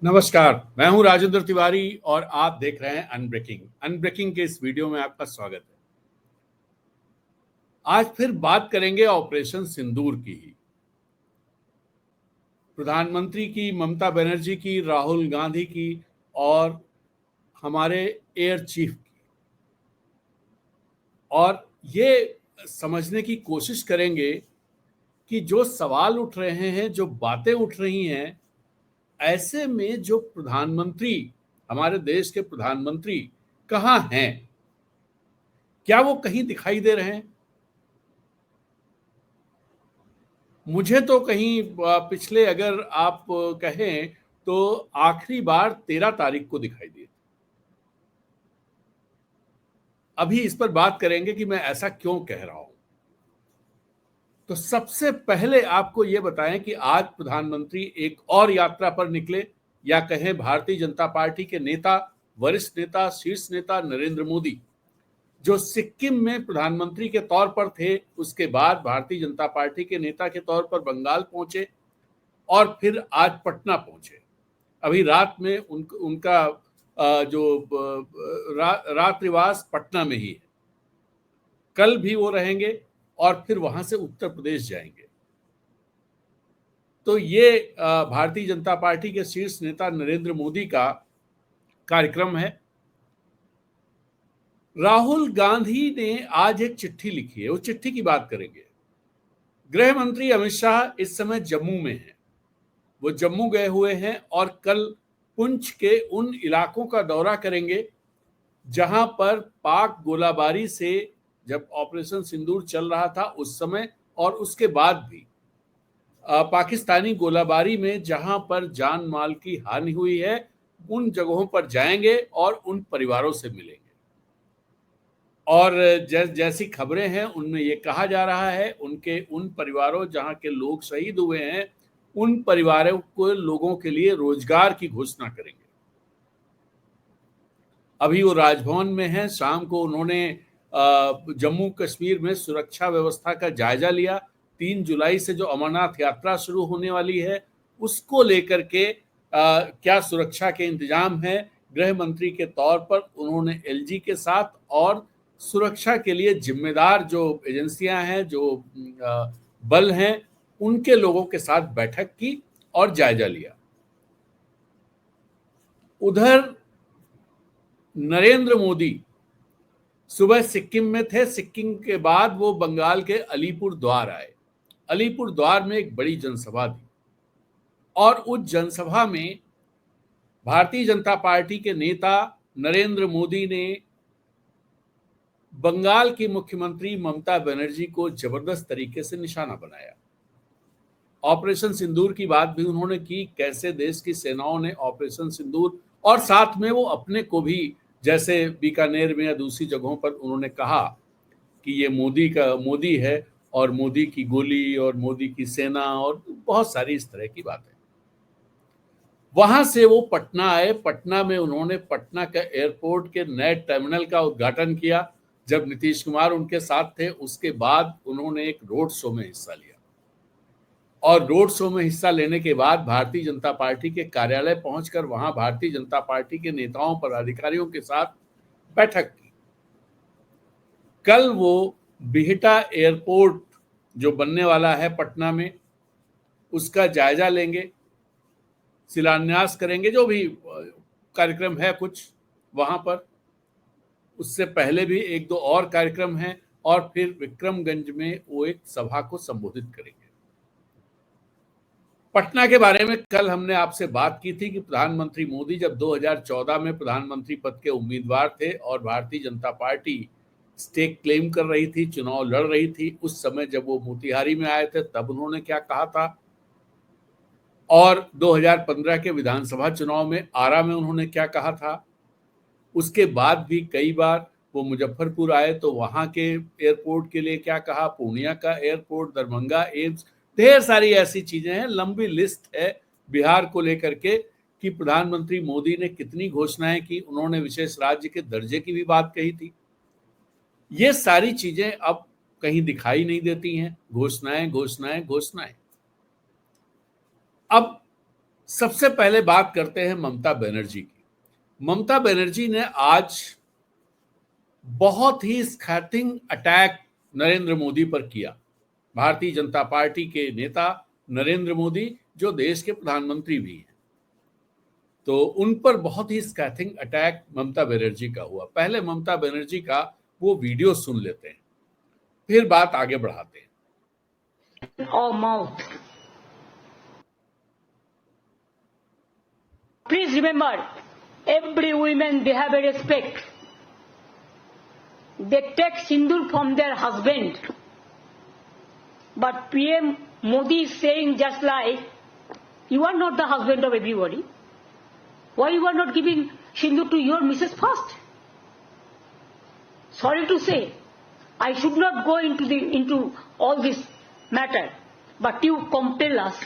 नमस्कार, मैं हूं राजेंद्र तिवारी और आप देख रहे हैं अनब्रेकिंग। अनब्रेकिंग के इस वीडियो में आपका स्वागत है। आज फिर बात करेंगे ऑपरेशन सिंदूर की ही। प्रधानमंत्री की, ममता बनर्जी की, राहुल गांधी की और हमारे एयर चीफ की। और ये समझने की कोशिश करेंगे कि जो सवाल उठ रहे हैं, जो बातें उठ रही हैं, ऐसे में जो प्रधानमंत्री, हमारे देश के प्रधानमंत्री कहाँ हैं? क्या वो कहीं दिखाई दे रहे हैं? मुझे तो कहीं पिछले अगर आप कहें तो आखिरी बार 13 तारीख को दिखाई दिए। अभी इस पर बात करेंगे कि मैं ऐसा क्यों कह रहा हूं। तो सबसे पहले आपको यह बताएं कि आज प्रधानमंत्री एक और यात्रा पर निकले, या कहें भारतीय जनता पार्टी के नेता, वरिष्ठ नेता, शीर्ष नेता नरेंद्र मोदी, जो सिक्किम में प्रधानमंत्री के तौर पर थे, उसके बाद भारतीय जनता पार्टी के नेता के तौर पर बंगाल पहुंचे और फिर आज पटना पहुंचे। अभी रात में उनका जो रात्रिवास पटना में ही है। कल भी वो रहेंगे और फिर वहां से उत्तर प्रदेश जाएंगे। तो ये भारतीय जनता पार्टी के शीर्ष नेता नरेंद्र मोदी का कार्यक्रम है। राहुल गांधी ने आज एक चिट्ठी लिखी है, उस चिट्ठी की बात करेंगे। गृह मंत्री अमित शाह इस समय जम्मू में हैं। वो जम्मू गए हुए हैं और कल पुंछ के उन इलाकों का दौरा करेंगे जहां पर पाक गोलाबारी से, जब ऑपरेशन सिंदूर चल रहा था उस समय और उसके बाद भी पाकिस्तानी गोलाबारी में जहां पर जान माल की हानि हुई है, उन जगहों पर जाएंगे और उन परिवारों से मिलेंगे। और जैसी खबरें हैं उनमें ये कहा जा रहा है उनके उन परिवारों, जहां के लोग शहीद हुए हैं, उन परिवारों को, लोगों के लिए रोजगार की घोषणा करेंगे। अभी वो राजभवन में हैं। शाम को उन्होंने जम्मू कश्मीर में सुरक्षा व्यवस्था का जायजा लिया। 3 जुलाई से जो अमरनाथ यात्रा शुरू होने वाली है, उसको लेकर के क्या सुरक्षा के इंतजाम है, गृह मंत्री के तौर पर उन्होंने एलजी के साथ और सुरक्षा के लिए जिम्मेदार जो एजेंसियां हैं, जो बल हैं, उनके लोगों के साथ बैठक की और जायजा लिया। उधर नरेंद्र मोदी सुबह सिक्किम में थे। सिक्किम के बाद वो बंगाल के अलीपुर द्वार आए। अलीपुर द्वार में एक बड़ी जनसभा थी और उस जनसभा में भारतीय जनता पार्टी के नेता नरेंद्र मोदी ने बंगाल की मुख्यमंत्री ममता बनर्जी को जबरदस्त तरीके से निशाना बनाया। ऑपरेशन सिंदूर की बात भी उन्होंने की, कैसे देश की सेनाओं ने ऑपरेशन सिंदूर, और साथ में वो अपने को भी, जैसे बीकानेर में या दूसरी जगहों पर उन्होंने कहा कि ये मोदी है और मोदी की गोली और मोदी की सेना और बहुत सारी इस तरह की बातें। वहां से वो पटना आए। पटना में उन्होंने पटना के एयरपोर्ट के नए टर्मिनल का उद्घाटन किया। जब नीतीश कुमार उनके साथ थे, उसके बाद उन्होंने एक रोड शो में हिस्सा लिया और रोड शो में हिस्सा लेने के बाद भारतीय जनता पार्टी के कार्यालय पहुंचकर वहां भारतीय जनता पार्टी के नेताओं, पदाधिकारियों के साथ बैठक की। कल वो बिहटा एयरपोर्ट जो बनने वाला है पटना में, उसका जायजा लेंगे, शिलान्यास करेंगे, जो भी कार्यक्रम है कुछ वहां पर। उससे पहले भी 1-2 और कार्यक्रम हैं और फिर विक्रमगंज में वो एक सभा को संबोधित करेंगे। पटना के बारे में कल हमने आपसे बात की थी कि प्रधानमंत्री मोदी जब 2014 में प्रधानमंत्री पद के उम्मीदवार थे और Bharatiya Janata party stake claim कर रही थी, चुनाव लड़ रही थी, उस समय जब वो मोतिहारी में आए थे तब उन्होंने क्या कहा था, और 2015 के विधानसभा चुनाव में आरा में उन्होंने क्या कहा था। उसके बाद भी कई बार वो मुजफ्फरपुर आए तो वहां के एयरपोर्ट के लिए क्या कहा, पूर्णिया का एयरपोर्ट, दरभंगा एम्स, ढेर सारी ऐसी चीजें हैं, लंबी लिस्ट है बिहार को लेकर के कि प्रधानमंत्री मोदी ने कितनी घोषणाएं की। उन्होंने विशेष राज्य के दर्जे की भी बात कही थी। ये सारी चीजें अब कहीं दिखाई नहीं देती हैं। घोषणाएं घोषणाएं घोषणाएं। अब सबसे पहले बात करते हैं ममता बनर्जी की। ममता बनर्जी ने आज बहुत ही स्कैथिंग अटैक नरेंद्र मोदी पर किया। भारतीय जनता पार्टी के नेता नरेंद्र मोदी, जो देश के प्रधानमंत्री भी हैं, तो उन पर बहुत ही स्कैथिंग अटैक ममता बनर्जी का हुआ। पहले ममता बनर्जी का वो वीडियो सुन लेते हैं, फिर बात आगे बढ़ाते हैं। Or mouth. Please remember, every woman they have a respect. They take sindoor from their husband. But PM Modi is saying just like, you are not the husband of everybody. Why you are not giving sindoor to your missus first? Sorry to say, I should not go into all this matter, but you compel us.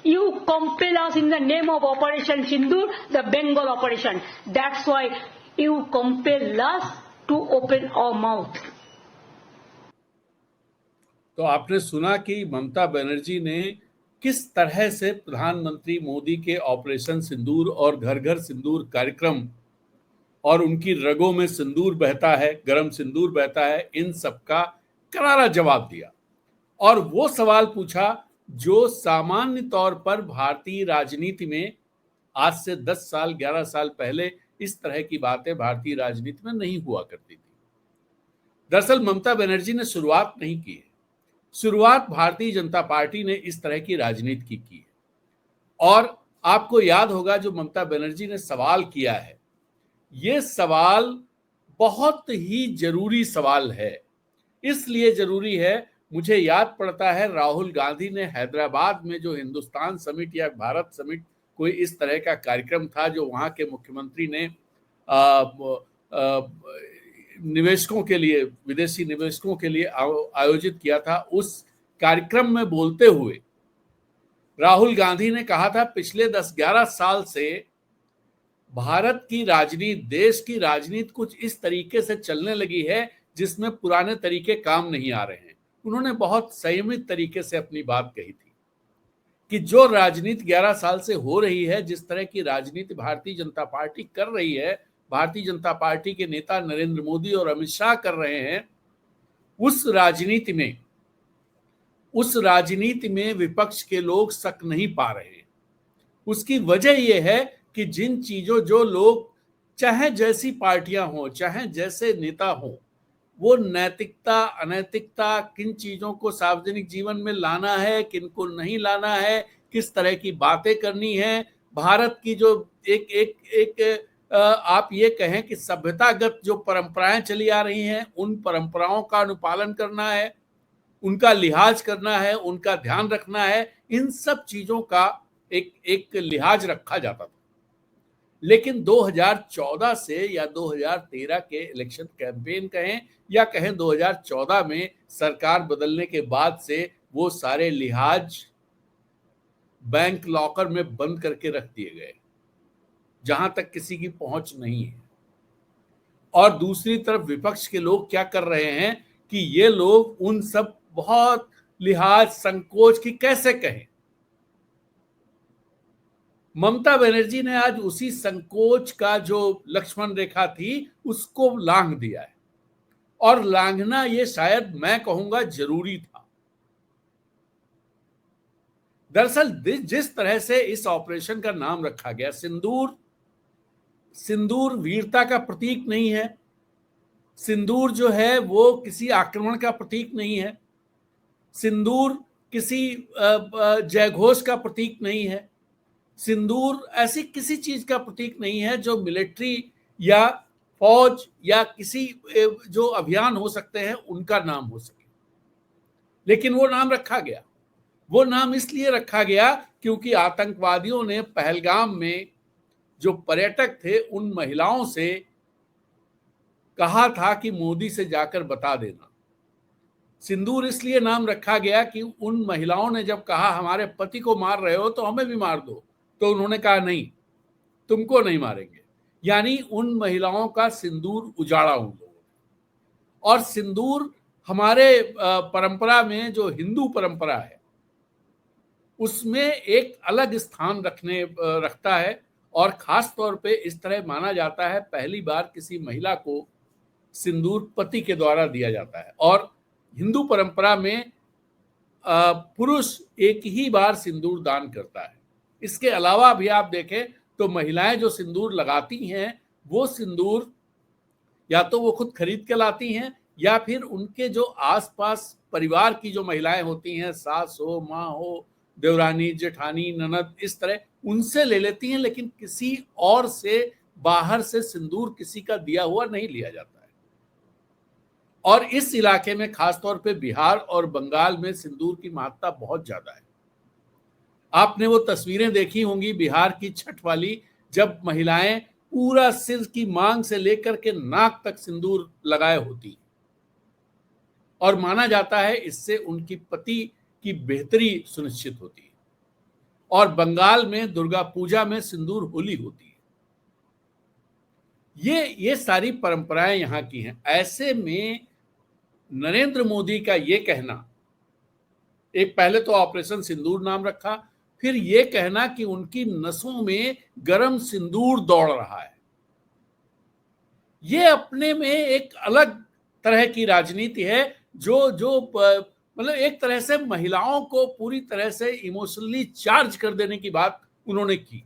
You compel us in the name of Operation Sindoor, the Bengal operation. That's why you compel us to open our mouth. तो आपने सुना कि ममता बनर्जी ने किस तरह से प्रधानमंत्री मोदी के ऑपरेशन सिंदूर और घर घर सिंदूर कार्यक्रम और उनकी रगों में सिंदूर बहता है, गरम सिंदूर बहता है, इन सब का करारा जवाब दिया और वो सवाल पूछा जो सामान्य तौर पर भारतीय राजनीति में आज से 10 साल 11 साल पहले इस तरह की बातें भारतीय राजनीति में नहीं हुआ करती थी। दरअसल ममता बनर्जी ने शुरुआत नहीं की है, शुरुआत भारतीय जनता पार्टी ने इस तरह की राजनीति की है। और आपको याद होगा जो ममता बनर्जी ने सवाल किया है, ये सवाल बहुत ही जरूरी सवाल है। इसलिए जरूरी है, मुझे याद पड़ता है राहुल गांधी ने हैदराबाद में जो हिंदुस्तान समिट या भारत समिट कोई इस तरह का कार्यक्रम था जो वहां के मुख्यमंत्री ने निवेशकों के लिए, विदेशी निवेशकों के लिए आयोजित किया था। उस कार्यक्रम में बोलते हुए राहुल गांधी ने कहा था पिछले 10-11 साल से भारत की राजनीति, देश की राजनीति कुछ इस तरीके से चलने लगी है जिसमें पुराने तरीके काम नहीं आ रहे हैं। उन्होंने बहुत संयमित तरीके से अपनी बात कही थी कि जो राजनीति 11 साल से हो रही है, जिस तरह की राजनीति भारतीय जनता पार्टी कर रही है, भारतीय जनता पार्टी के नेता नरेंद्र मोदी और अमित शाह कर रहे हैं, उस राजनीति में विपक्ष के लोग शक नहीं पा रहे हैं। उसकी वजह यह है कि जिन चीजों, जो लोग चाहे जैसी पार्टियां हों, चाहे जैसे नेता हों, वो नैतिकता अनैतिकता, किन चीजों को सार्वजनिक जीवन में लाना है, किन को नहीं लाना है, किस तरह की बातें करनी है, भारत की जो एक आप ये कहें कि सभ्यतागत जो परंपराएं चली आ रही हैं, उन परंपराओं का अनुपालन करना है, उनका लिहाज करना है, उनका ध्यान रखना है, इन सब चीजों का एक लिहाज रखा जाता था। लेकिन 2014 से या 2013 के इलेक्शन कैंपेन कहें या कहें 2014 में सरकार बदलने के बाद से वो सारे लिहाज बैंक लॉकर में बंद करके रख दिए गए, जहां तक किसी की पहुंच नहीं है। और दूसरी तरफ विपक्ष के लोग क्या कर रहे हैं कि ये लोग उन सब बहुत लिहाज, संकोच की कैसे कहें। ममता बनर्जी ने आज उसी संकोच का जो लक्ष्मण रेखा थी उसको लांघ दिया है, और लांघना ये शायद मैं कहूंगा जरूरी था। दरअसल जिस तरह से इस ऑपरेशन का नाम रखा गया, सिंदूर वीरता का प्रतीक नहीं है, सिंदूर जो है वो किसी आक्रमण का प्रतीक नहीं है, सिंदूर किसी जयघोष का प्रतीक नहीं है, सिंदूर ऐसी किसी चीज का प्रतीक नहीं है जो मिलिट्री या फौज या किसी जो अभियान हो सकते हैं उनका नाम हो सके। लेकिन वो नाम रखा गया। वो नाम इसलिए रखा गया क्योंकि आतंकवादियों ने पहलगाम में जो पर्यटक थे उन महिलाओं से कहा था कि मोदी से जाकर बता देना। सिंदूर इसलिए नाम रखा गया कि उन महिलाओं ने जब कहा हमारे पति को मार रहे हो तो हमें भी मार दो, तो उन्होंने कहा नहीं, तुमको नहीं मारेंगे। यानी उन महिलाओं का सिंदूर उजाड़ा उन लोगों ने। और सिंदूर हमारे परंपरा में, जो हिंदू परंपरा है, उसमें एक अलग स्थान रखता है। और खास तौर पे इस तरह माना जाता है पहली बार किसी महिला को सिंदूर पति के द्वारा दिया जाता है। और हिंदू परंपरा में पुरुष एक ही बार सिंदूर दान करता है। इसके अलावा भी आप देखें तो महिलाएं जो सिंदूर लगाती हैं वो सिंदूर या तो वो खुद खरीद के लाती हैं या फिर उनके जो आसपास परिवार की जो महिलाएं होती हैं, सास हो, माँ हो, देवरानी, जेठानी, ननद, इस तरह उनसे ले लेती हैं, लेकिन किसी और से बाहर से सिंदूर किसी का दिया हुआ नहीं लिया जाता है। और इस इलाके में खासतौर पे बिहार और बंगाल में सिंदूर की महत्ता बहुत ज्यादा है। आपने वो तस्वीरें देखी होंगी बिहार की छठ वाली, जब महिलाएं पूरा सिर की मांग से लेकर के नाक तक सिंदूर लगाए होती और माना जाता है इससे उनकी पति की बेहतरी सुनिश्चित होती है। और बंगाल में दुर्गा पूजा में सिंदूर होली होती है। ये सारी परंपराएं यहाँ की हैं। ऐसे में नरेंद्र मोदी का ये कहना, एक पहले तो ऑपरेशन सिंदूर नाम रखा, फिर ये कहना कि उनकी नसों में गरम सिंदूर दौड़ रहा है, ये अपने में एक अलग तरह की राजनीति है जो मतलब एक तरह से महिलाओं को पूरी तरह से इमोशनली चार्ज कर देने की बात उन्होंने की।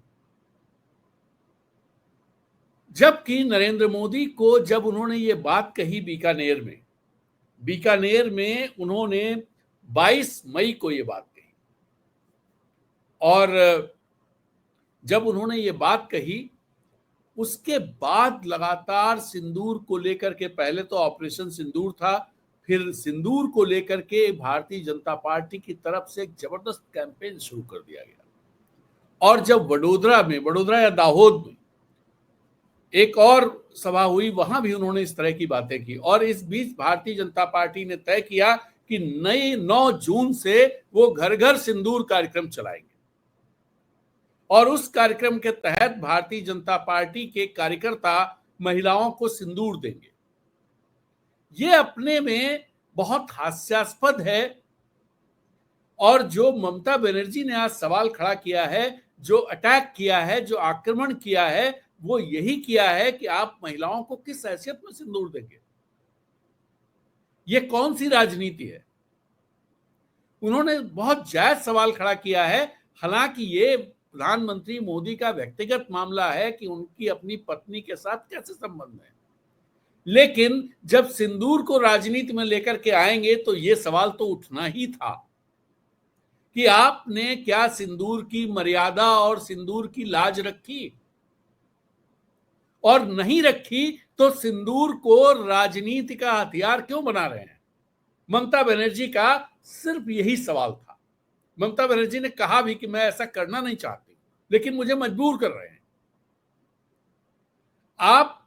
जबकि नरेंद्र मोदी को जब उन्होंने ये बात कही बीकानेर में उन्होंने 22 मई को ये बात कही, और जब उन्होंने ये बात कही उसके बाद लगातार सिंदूर को लेकर के, पहले तो ऑपरेशन सिंदूर था, फिर सिंदूर को लेकर के भारतीय जनता पार्टी की तरफ से एक जबरदस्त कैंपेन शुरू कर दिया गया। और जब वडोदरा या दाहोद में एक और सभा हुई, वहां भी उन्होंने इस तरह की बातें की। और इस बीच भारतीय जनता पार्टी ने तय किया कि नई 9 जून से वो घर घर सिंदूर कार्यक्रम चलाएंगे, और उस कार्यक्रम के तहत भारतीय जनता पार्टी के कार्यकर्ता महिलाओं को सिंदूर देंगे। ये अपने में बहुत हास्यास्पद है। और जो ममता बनर्जी ने आज सवाल खड़ा किया है, जो अटैक किया है, जो आक्रमण किया है, वो यही किया है कि आप महिलाओं को किस हैसियत में सिंदूर देंगे। ये कौन सी राजनीति है। उन्होंने बहुत जायज सवाल खड़ा किया है। हालांकि ये प्रधानमंत्री मोदी का व्यक्तिगत मामला है कि उनकी अपनी पत्नी के साथ कैसे संबंध है, लेकिन जब सिंदूर को राजनीति में लेकर के आएंगे तो ये सवाल तो उठना ही था कि आपने क्या सिंदूर की मर्यादा और सिंदूर की लाज रखी, और नहीं रखी तो सिंदूर को राजनीति का हथियार क्यों बना रहे हैं। ममता बनर्जी का सिर्फ यही सवाल था। ममता बनर्जी ने कहा भी कि मैं ऐसा करना नहीं चाहती, लेकिन मुझे मजबूर कर रहे हैं। आप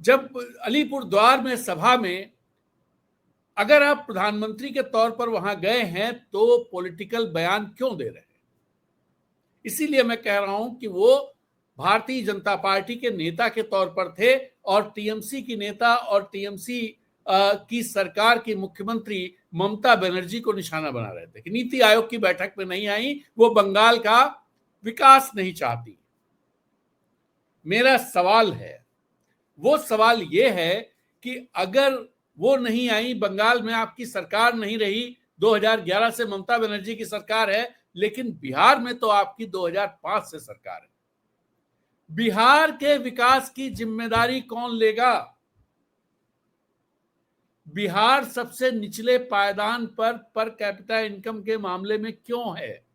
जब अलीपुर द्वार में सभा में अगर आप प्रधानमंत्री के तौर पर वहां गए हैं तो पॉलिटिकल बयान क्यों दे रहे हैं। इसीलिए मैं कह रहा हूं कि वो भारतीय जनता पार्टी के नेता के तौर पर थे और टीएमसी की नेता और टीएमसी की सरकार की मुख्यमंत्री ममता बनर्जी को निशाना बना रहे थे कि नीति आयोग की बैठक में नहीं आई, वो बंगाल का विकास नहीं चाहती। मेरा सवाल है, वो सवाल ये है कि अगर वो नहीं आई, बंगाल में आपकी सरकार नहीं रही, 2011 से ममता बनर्जी की सरकार है, लेकिन बिहार में तो आपकी 2005 से सरकार है। बिहार के विकास की जिम्मेदारी कौन लेगा। बिहार सबसे निचले पायदान पर कैपिटा इनकम के मामले में क्यों है।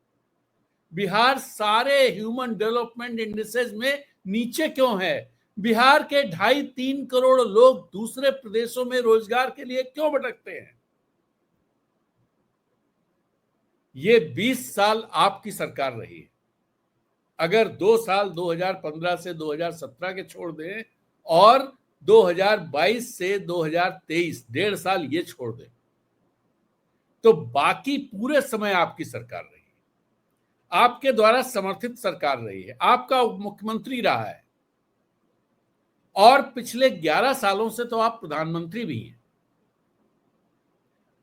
बिहार सारे ह्यूमन डेवलपमेंट इंडेक्सेस में नीचे क्यों है। बिहार के 2.5-3 करोड़ लोग दूसरे प्रदेशों में रोजगार के लिए क्यों भटकते हैं। ये 20 साल आपकी सरकार रही है। अगर 2 साल 2015 से 2017 के छोड़ दें और 2022 से 2023 1.5 साल ये छोड़ दें, तो बाकी पूरे समय आपकी सरकार रही है, आपके द्वारा समर्थित सरकार रही है, आपका मुख्यमंत्री रहा है, और पिछले 11 सालों से तो आप प्रधानमंत्री भी हैं।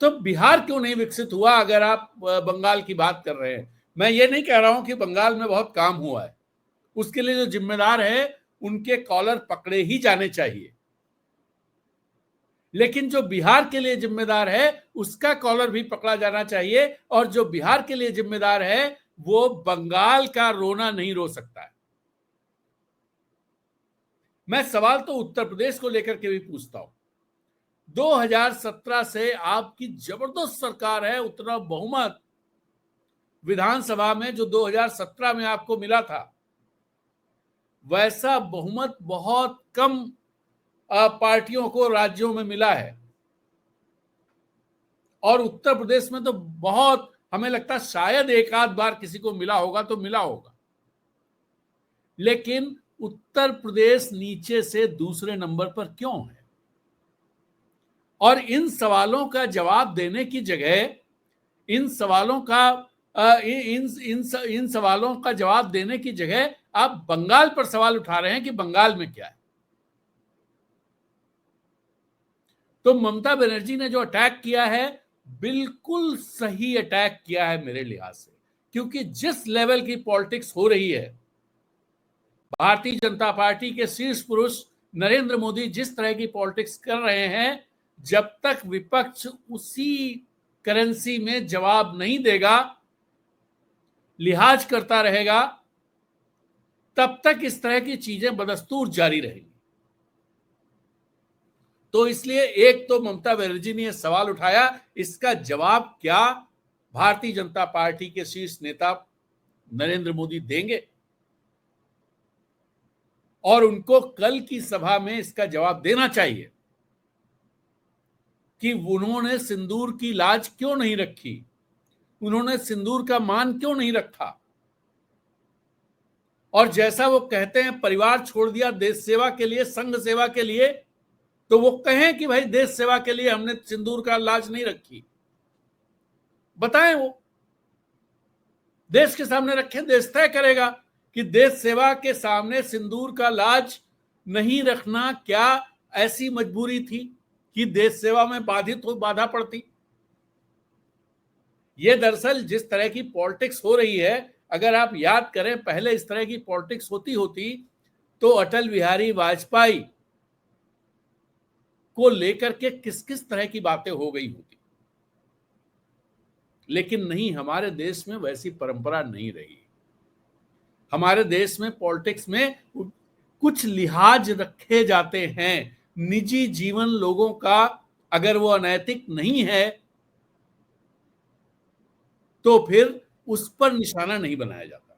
तो बिहार क्यों नहीं विकसित हुआ? अगर आप बंगाल की बात कर रहे हैं, मैं ये नहीं कह रहा हूं कि बंगाल में बहुत काम हुआ है, उसके लिए जो जिम्मेदार है उनके कॉलर पकड़े ही जाने चाहिए, लेकिन जो बिहार के लिए जिम्मेदार है उसका कॉलर भी पकड़ा जाना चाहिए, और जो बिहार के लिए जिम्मेदार है वो बंगाल का रोना नहीं रो सकता है। मैं सवाल तो उत्तर प्रदेश को लेकर के भी पूछता हूं। 2017 से आपकी जबरदस्त सरकार है, उतना बहुमत विधानसभा में जो 2017 में आपको मिला था, वैसा बहुमत बहुत कम पार्टियों को राज्यों में मिला है, और उत्तर प्रदेश में तो बहुत, हमें लगता है शायद एक आध बार किसी को मिला होगा तो मिला होगा, लेकिन उत्तर प्रदेश नीचे से दूसरे नंबर पर क्यों है? और इन सवालों का जवाब देने की जगह, इन सवालों का इन सवालों का जवाब देने की जगह आप बंगाल पर सवाल उठा रहे हैं कि बंगाल में क्या है। तो ममता बनर्जी ने जो अटैक किया है, बिल्कुल सही अटैक किया है मेरे लिहाज से, क्योंकि जिस लेवल की पॉलिटिक्स हो रही है, भारतीय जनता पार्टी के शीर्ष पुरुष नरेंद्र मोदी जिस तरह की पॉलिटिक्स कर रहे हैं, जब तक विपक्ष उसी करेंसी में जवाब नहीं देगा, लिहाज करता रहेगा, तब तक इस तरह की चीजें बदस्तूर जारी रहेंगी। तो इसलिए एक तो ममता बनर्जी ने यह सवाल उठाया, इसका जवाब क्या भारतीय जनता पार्टी के शीर्ष नेता नरेंद्र मोदी देंगे, और उनको कल की सभा में इसका जवाब देना चाहिए कि उन्होंने सिंदूर की लाज क्यों नहीं रखी, उन्होंने सिंदूर का मान क्यों नहीं रखा, और जैसा वो कहते हैं परिवार छोड़ दिया देश सेवा के लिए, संघ सेवा के लिए, तो वो कहें कि भाई देश सेवा के लिए हमने सिंदूर का लाज नहीं रखी, बताएं, वो देश के सामने रखें, देश तय करेगा कि देश सेवा के सामने सिंदूर का लाज नहीं रखना क्या ऐसी मजबूरी थी कि देश सेवा में बाधा पड़ती। ये दरअसल जिस तरह की पॉलिटिक्स हो रही है, अगर आप याद करें पहले इस तरह की पॉलिटिक्स होती तो अटल बिहारी वाजपेयी को लेकर के किस किस तरह की बातें हो गई होती, लेकिन नहीं, हमारे देश में वैसी परंपरा नहीं रही। हमारे देश में पॉलिटिक्स में कुछ लिहाज रखे जाते हैं, निजी जीवन लोगों का अगर वो अनैतिक नहीं है तो फिर उस पर निशाना नहीं बनाया जाता।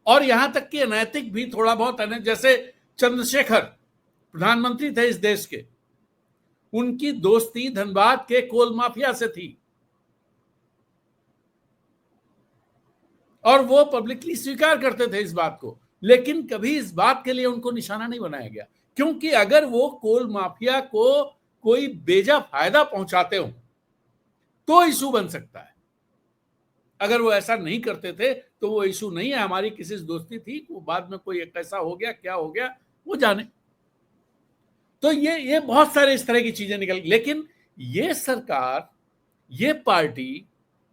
और यहां तक कि अनैतिक भी थोड़ा बहुत जैसे चंद्रशेखर प्रधानमंत्री थे इस देश के, उनकी दोस्ती धनबाद के कोल माफिया से थी, और वो पब्लिकली स्वीकार करते थे इस बात को, लेकिन कभी इस बात के लिए उनको निशाना नहीं बनाया गया, क्योंकि अगर वो कोल माफिया को कोई बेजा फायदा पहुंचाते हो तो इशू बन सकता है। अगर वो ऐसा नहीं करते थे तो वो इशू नहीं है। हमारी किसी से दोस्ती थी, वो बाद में कोई कैसा हो गया, क्या हो गया, वो जाने। तो ये बहुत सारे इस तरह की चीजें निकल, लेकिन ये सरकार, ये पार्टी,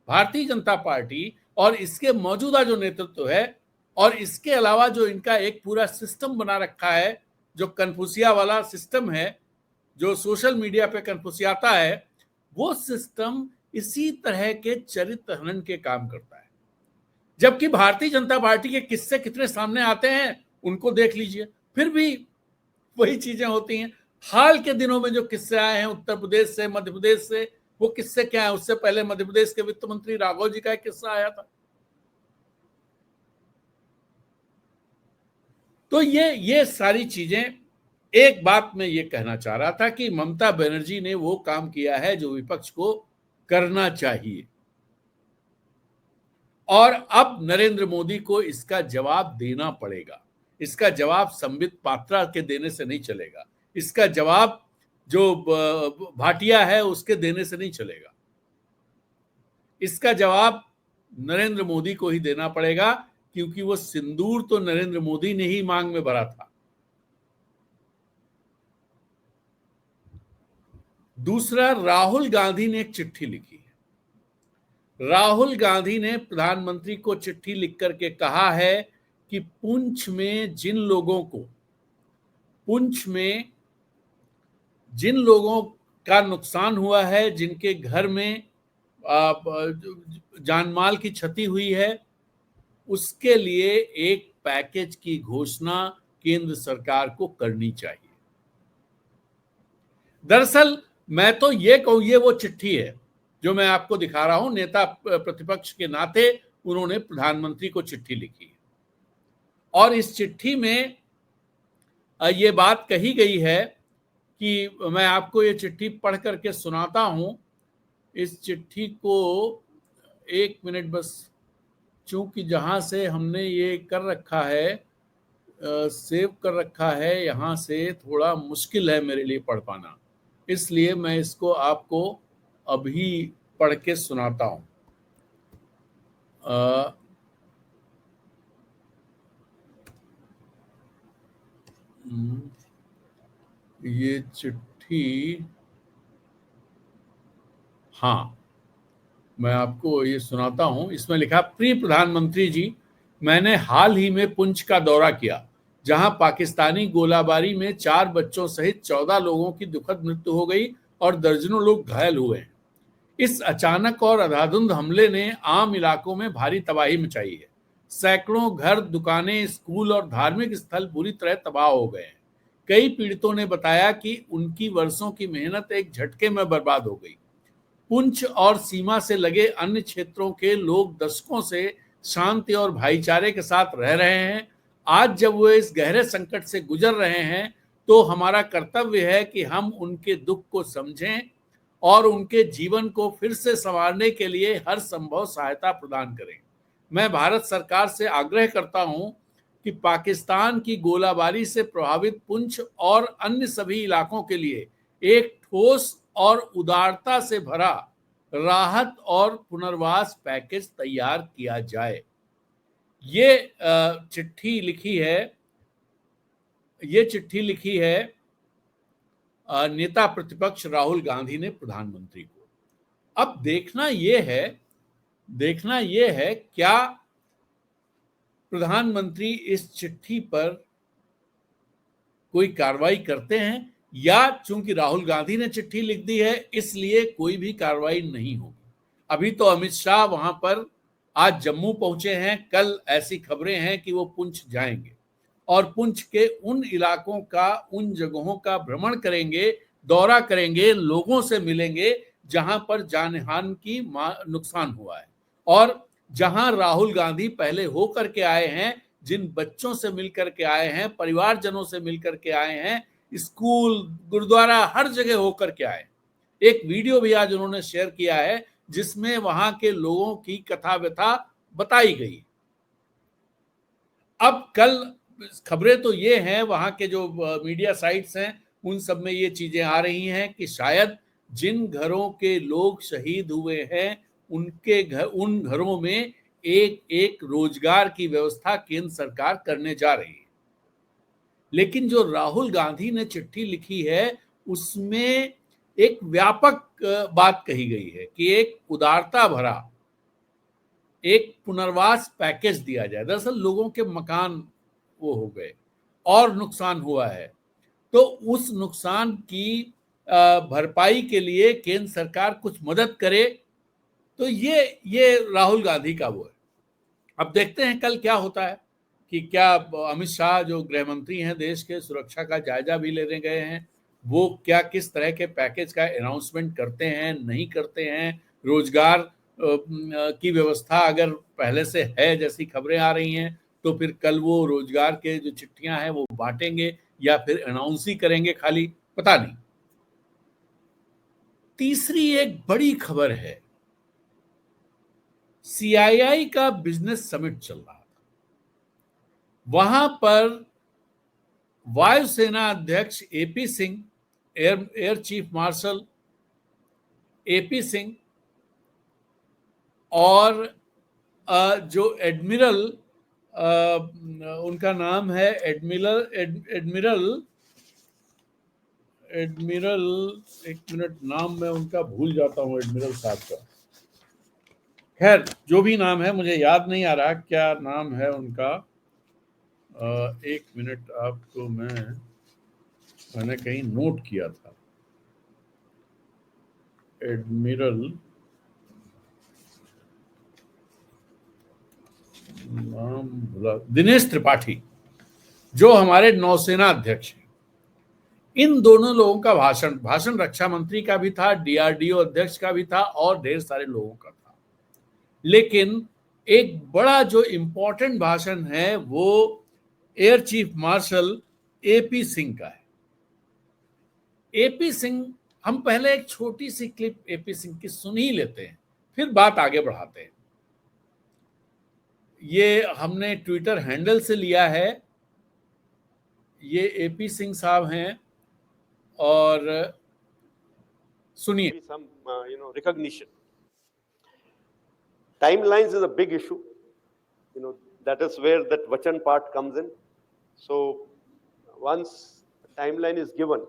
भारतीय जनता पार्टी और इसके मौजूदा जो नेतृत्व है, और इसके अलावा जो इनका एक पूरा सिस्टम बना रखा है, जो कन्फ्यूशिया वाला सिस्टम है, जो सोशल मीडिया पे कन्फ्यूशियाता है, वो सिस्टम इसी तरह के चरित्र हनन के काम करता है। जबकि भारतीय जनता पार्टी के किस्से कितने सामने आते हैं उनको देख लीजिए, फिर भी वही चीजें होती हैं। हाल के दिनों में जो किस्से आए हैं उत्तर प्रदेश से, मध्य प्रदेश से, वो किस्से क्या है? उससे पहले मध्य प्रदेश के वित्त मंत्री राघव जी का एक किस्सा आया था। तो ये सारी चीजें, एक बात मैं ये कहना चाह रहा था कि ममता बनर्जी ने वो काम किया है जो विपक्ष को करना चाहिए, और अब नरेंद्र मोदी को इसका जवाब देना पड़ेगा। इसका जवाब संबित पात्रा के देने से नहीं चलेगा, इसका जवाब जो भाटिया है उसके देने से नहीं चलेगा, इसका जवाब नरेंद्र मोदी को ही देना पड़ेगा, क्योंकि वो सिंदूर तो नरेंद्र मोदी ने ही मांग में भरा था। दूसरा, राहुल गांधी ने एक चिट्ठी लिखी है। राहुल गांधी ने प्रधानमंत्री को चिट्ठी लिख करके कहा है कि पुंछ में जिन लोगों का नुकसान हुआ है, जिनके घर में जानमाल की क्षति हुई है, उसके लिए एक पैकेज की घोषणा केंद्र सरकार को करनी चाहिए। दरअसल मैं तो ये कहूं, ये वो चिट्ठी है जो मैं आपको दिखा रहा हूं। नेता प्रतिपक्ष के नाते उन्होंने प्रधानमंत्री को चिट्ठी लिखी है और इस चिट्ठी में ये बात कही गई है कि मैं आपको ये चिट्ठी पढ़ करके सुनाता हूं। इस चिट्ठी को एक मिनट बस, चूंकि जहां से हमने ये कर रखा है, सेव कर रखा है, यहां से थोड़ा मुश्किल है मेरे लिए पढ़ पाना, इसलिए मैं इसको आपको अभी पढ़ के सुनाता हूं। ये चिट्ठी, हाँ, मैं आपको ये सुनाता हूं। इसमें लिखा, प्रिय प्रधानमंत्री जी, मैंने हाल ही में पुंछ का दौरा किया, जहां पाकिस्तानी गोलाबारी में 4 बच्चों सहित 14 लोगों की दुखद मृत्यु हो गई और दर्जनों लोग घायल हुए हैं। इस अचानक और अंधाधुंध हमले ने आम इलाकों में भारी तबाही मचाई है। सैकड़ों घर, दुकानें, स्कूल और धार्मिक स्थल बुरी तरह तबाह हो गए हैं। कई पीड़ितों ने बताया कि उनकी वर्षों की मेहनत एक झटके में बर्बाद हो गई। पुंछ और सीमा से लगे अन्य क्षेत्रों के लोग दशकों से शांति और भाईचारे के साथ रह रहे हैं। आज जब वे इस गहरे संकट से गुजर रहे हैं, तो हमारा कर्तव्य है कि हम उनके दुख को समझें और उनके जीवन को फिर से संवारने के लिए हर संभव सहायता प्रदान करें। मैं भारत सरकार से आग्रह करता हूं कि पाकिस्तान की गोलाबारी से प्रभावित पुंछ और अन्य सभी इलाकों के लिए एक ठोस और उदारता से भरा राहत और पुनर्वास पैकेज तैयार किया जाए। ये चिट्ठी लिखी है नेता प्रतिपक्ष राहुल गांधी ने प्रधानमंत्री को। अब देखना यह है क्या प्रधानमंत्री इस चिट्ठी पर कोई कार्रवाई करते हैं, या चूंकि राहुल गांधी ने चिट्ठी लिख दी है इसलिए कोई भी कार्रवाई नहीं होगी। अभी तो अमित शाह वहां पर आज जम्मू पहुंचे हैं, कल ऐसी खबरें हैं कि वो पुंछ जाएंगे और पुंछ के उन इलाकों का, उन जगहों का भ्रमण करेंगे, दौरा करेंगे, लोगों से मिलेंगे जहां पर जानहानि की नुकसान हुआ है और जहां राहुल गांधी पहले होकर के आए हैं, जिन बच्चों से मिलकर के आए हैं, परिवारजनों से मिलकर के आए हैं, स्कूल, गुरुद्वारा, हर जगह होकर के आए। एक वीडियो भी आज उन्होंने शेयर किया है जिसमें वहां के लोगों की कथा व्यथा बताई गई। अब कल खबरें तो ये हैं, वहां के जो मीडिया साइट्स हैं उन सब में ये चीजें आ रही हैं कि शायद जिन घरों के लोग शहीद हुए हैं उन घरों में एक एक रोजगार की व्यवस्था केंद्र सरकार करने जा रही है। लेकिन जो राहुल गांधी ने चिट्ठी लिखी है उसमें एक व्यापक बात कही गई है कि एक उदारता भरा एक पुनर्वास पैकेज दिया जाए। दरअसल लोगों के मकान वो हो गए और नुकसान हुआ है, तो उस नुकसान की भरपाई के लिए केंद्र सरकार कुछ मदद करे। तो ये राहुल गांधी का वो है। अब देखते हैं कल क्या होता है कि क्या अमित शाह जो गृह मंत्री हैं देश के, सुरक्षा का जायजा भी लेने गए हैं, वो क्या किस तरह के पैकेज का अनाउंसमेंट करते हैं, नहीं करते हैं। रोजगार की व्यवस्था अगर पहले से है जैसी खबरें आ रही हैं तो फिर कल वो रोजगार के जो चिट्ठियां हैं वो बांटेंगे या फिर अनाउंस ही करेंगे, खाली पता नहीं। तीसरी एक बड़ी खबर है, सीआईआई का बिजनेस समिट चल रहा था। वहां पर वायुसेना अध्यक्ष AP Singh, air chief martial AP Singh और जो एडमिरल, उनका नाम है एडमिरल एडमिरल, एक मिनट, नाम मैं उनका भूल जाता हूँ एडमिरल साहब का। खैर जो भी नाम है, मुझे याद नहीं आ रहा क्या नाम है उनका। एक मिनट, आपको मैंने कहीं नोट किया था। एडमिरल, नाम भूला, दिनेश त्रिपाठी, जो हमारे नौसेना अध्यक्ष हैं। इन दोनों लोगों का भाषण रक्षा मंत्री का भी था, डीआरडीओ अध्यक्ष का भी था और ढेर सारे लोगों का था। लेकिन एक बड़ा जो इंपॉर्टेंट भाषण है वो air chief martial AP Singh का है। एपी सिंह, हम पहले एक छोटी सी क्लिप एपी सिंह की सुन ही लेते हैं, फिर बात आगे बढ़ाते हैं। ये हमने ट्विटर हैंडल से लिया है। ये एपी सिंह साहब हैं और सुनिए। Some recognition. Timelines is a big issue. That is where that Vachan part comes in. So once a timeline is given,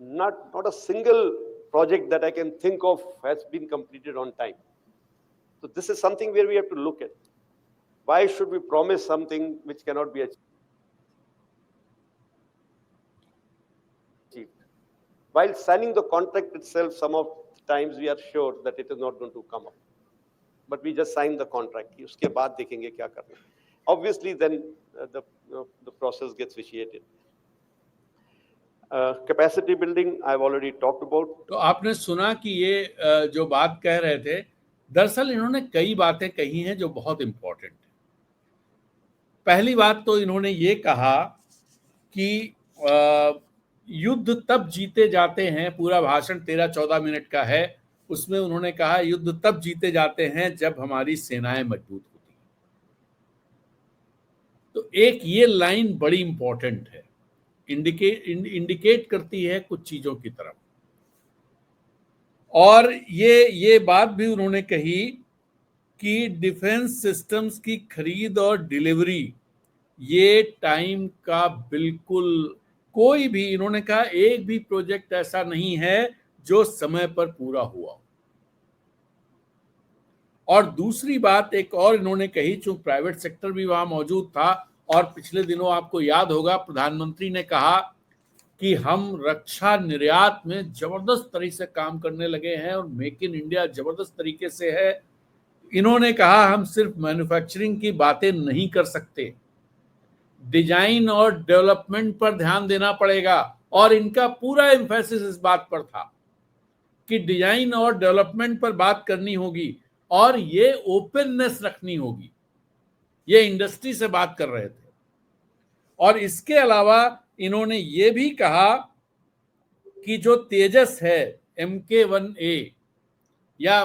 not a single project that I can think of has been completed on time. So this is something where we have to look at. Why should we promise something which cannot be achieved? While signing the contract itself, some of the times we are sure that it is not going to come up. But we just sign the contract. उसके बाद देखेंगे क्या करना है. Obviously, then the process gets vitiated. Capacity building, I've already talked about. तो आपने सुना कि ये जो बात कह रहे थे, दरअसल इन्होंने कई बातें कही हैं जो बहुत इंपॉर्टेंट है। पहली बात तो इन्होंने ये कहा कि युद्ध तब जीते जाते हैं, पूरा भाषण 13-14 मिनट का है, उसमें उन्होंने कहा युद्ध तब जीते जाते हैं जब हमारी सेनाएं मजबूत होती हैं। तो एक ये लाइन बड़ी इंपॉर्टेंट है, इंडिकेट करती है कुछ चीजों की तरफ। और ये बात भी उन्होंने कही कि डिफेंस सिस्टम्स की खरीद और डिलीवरी, ये टाइम का बिल्कुल कोई भी, इन्होंने कहा एक भी प्रोजेक्ट ऐसा नहीं है जो समय पर पूरा हुआ। और दूसरी बात एक और इन्होंने कही, चूंकि प्राइवेट सेक्टर भी वहां मौजूद था और पिछले दिनों आपको याद होगा प्रधानमंत्री ने कहा कि हम रक्षा निर्यात में जबरदस्त तरीके से काम करने लगे हैं और मेक इन इंडिया जबरदस्त तरीके से है। इन्होंने कहा हम सिर्फ मैन्युफैक्चरिंग की बातें नहीं कर सकते, डिजाइन और डेवलपमेंट पर ध्यान देना पड़ेगा। और इनका पूरा एम्फेसिस इस बात पर था कि डिजाइन और डेवलपमेंट पर बात करनी होगी और ये ओपननेस रखनी होगी। ये इंडस्ट्री से बात कर रहे थे। और इसके अलावा इन्होंने ये भी कहा कि जो तेजस है MK1A, या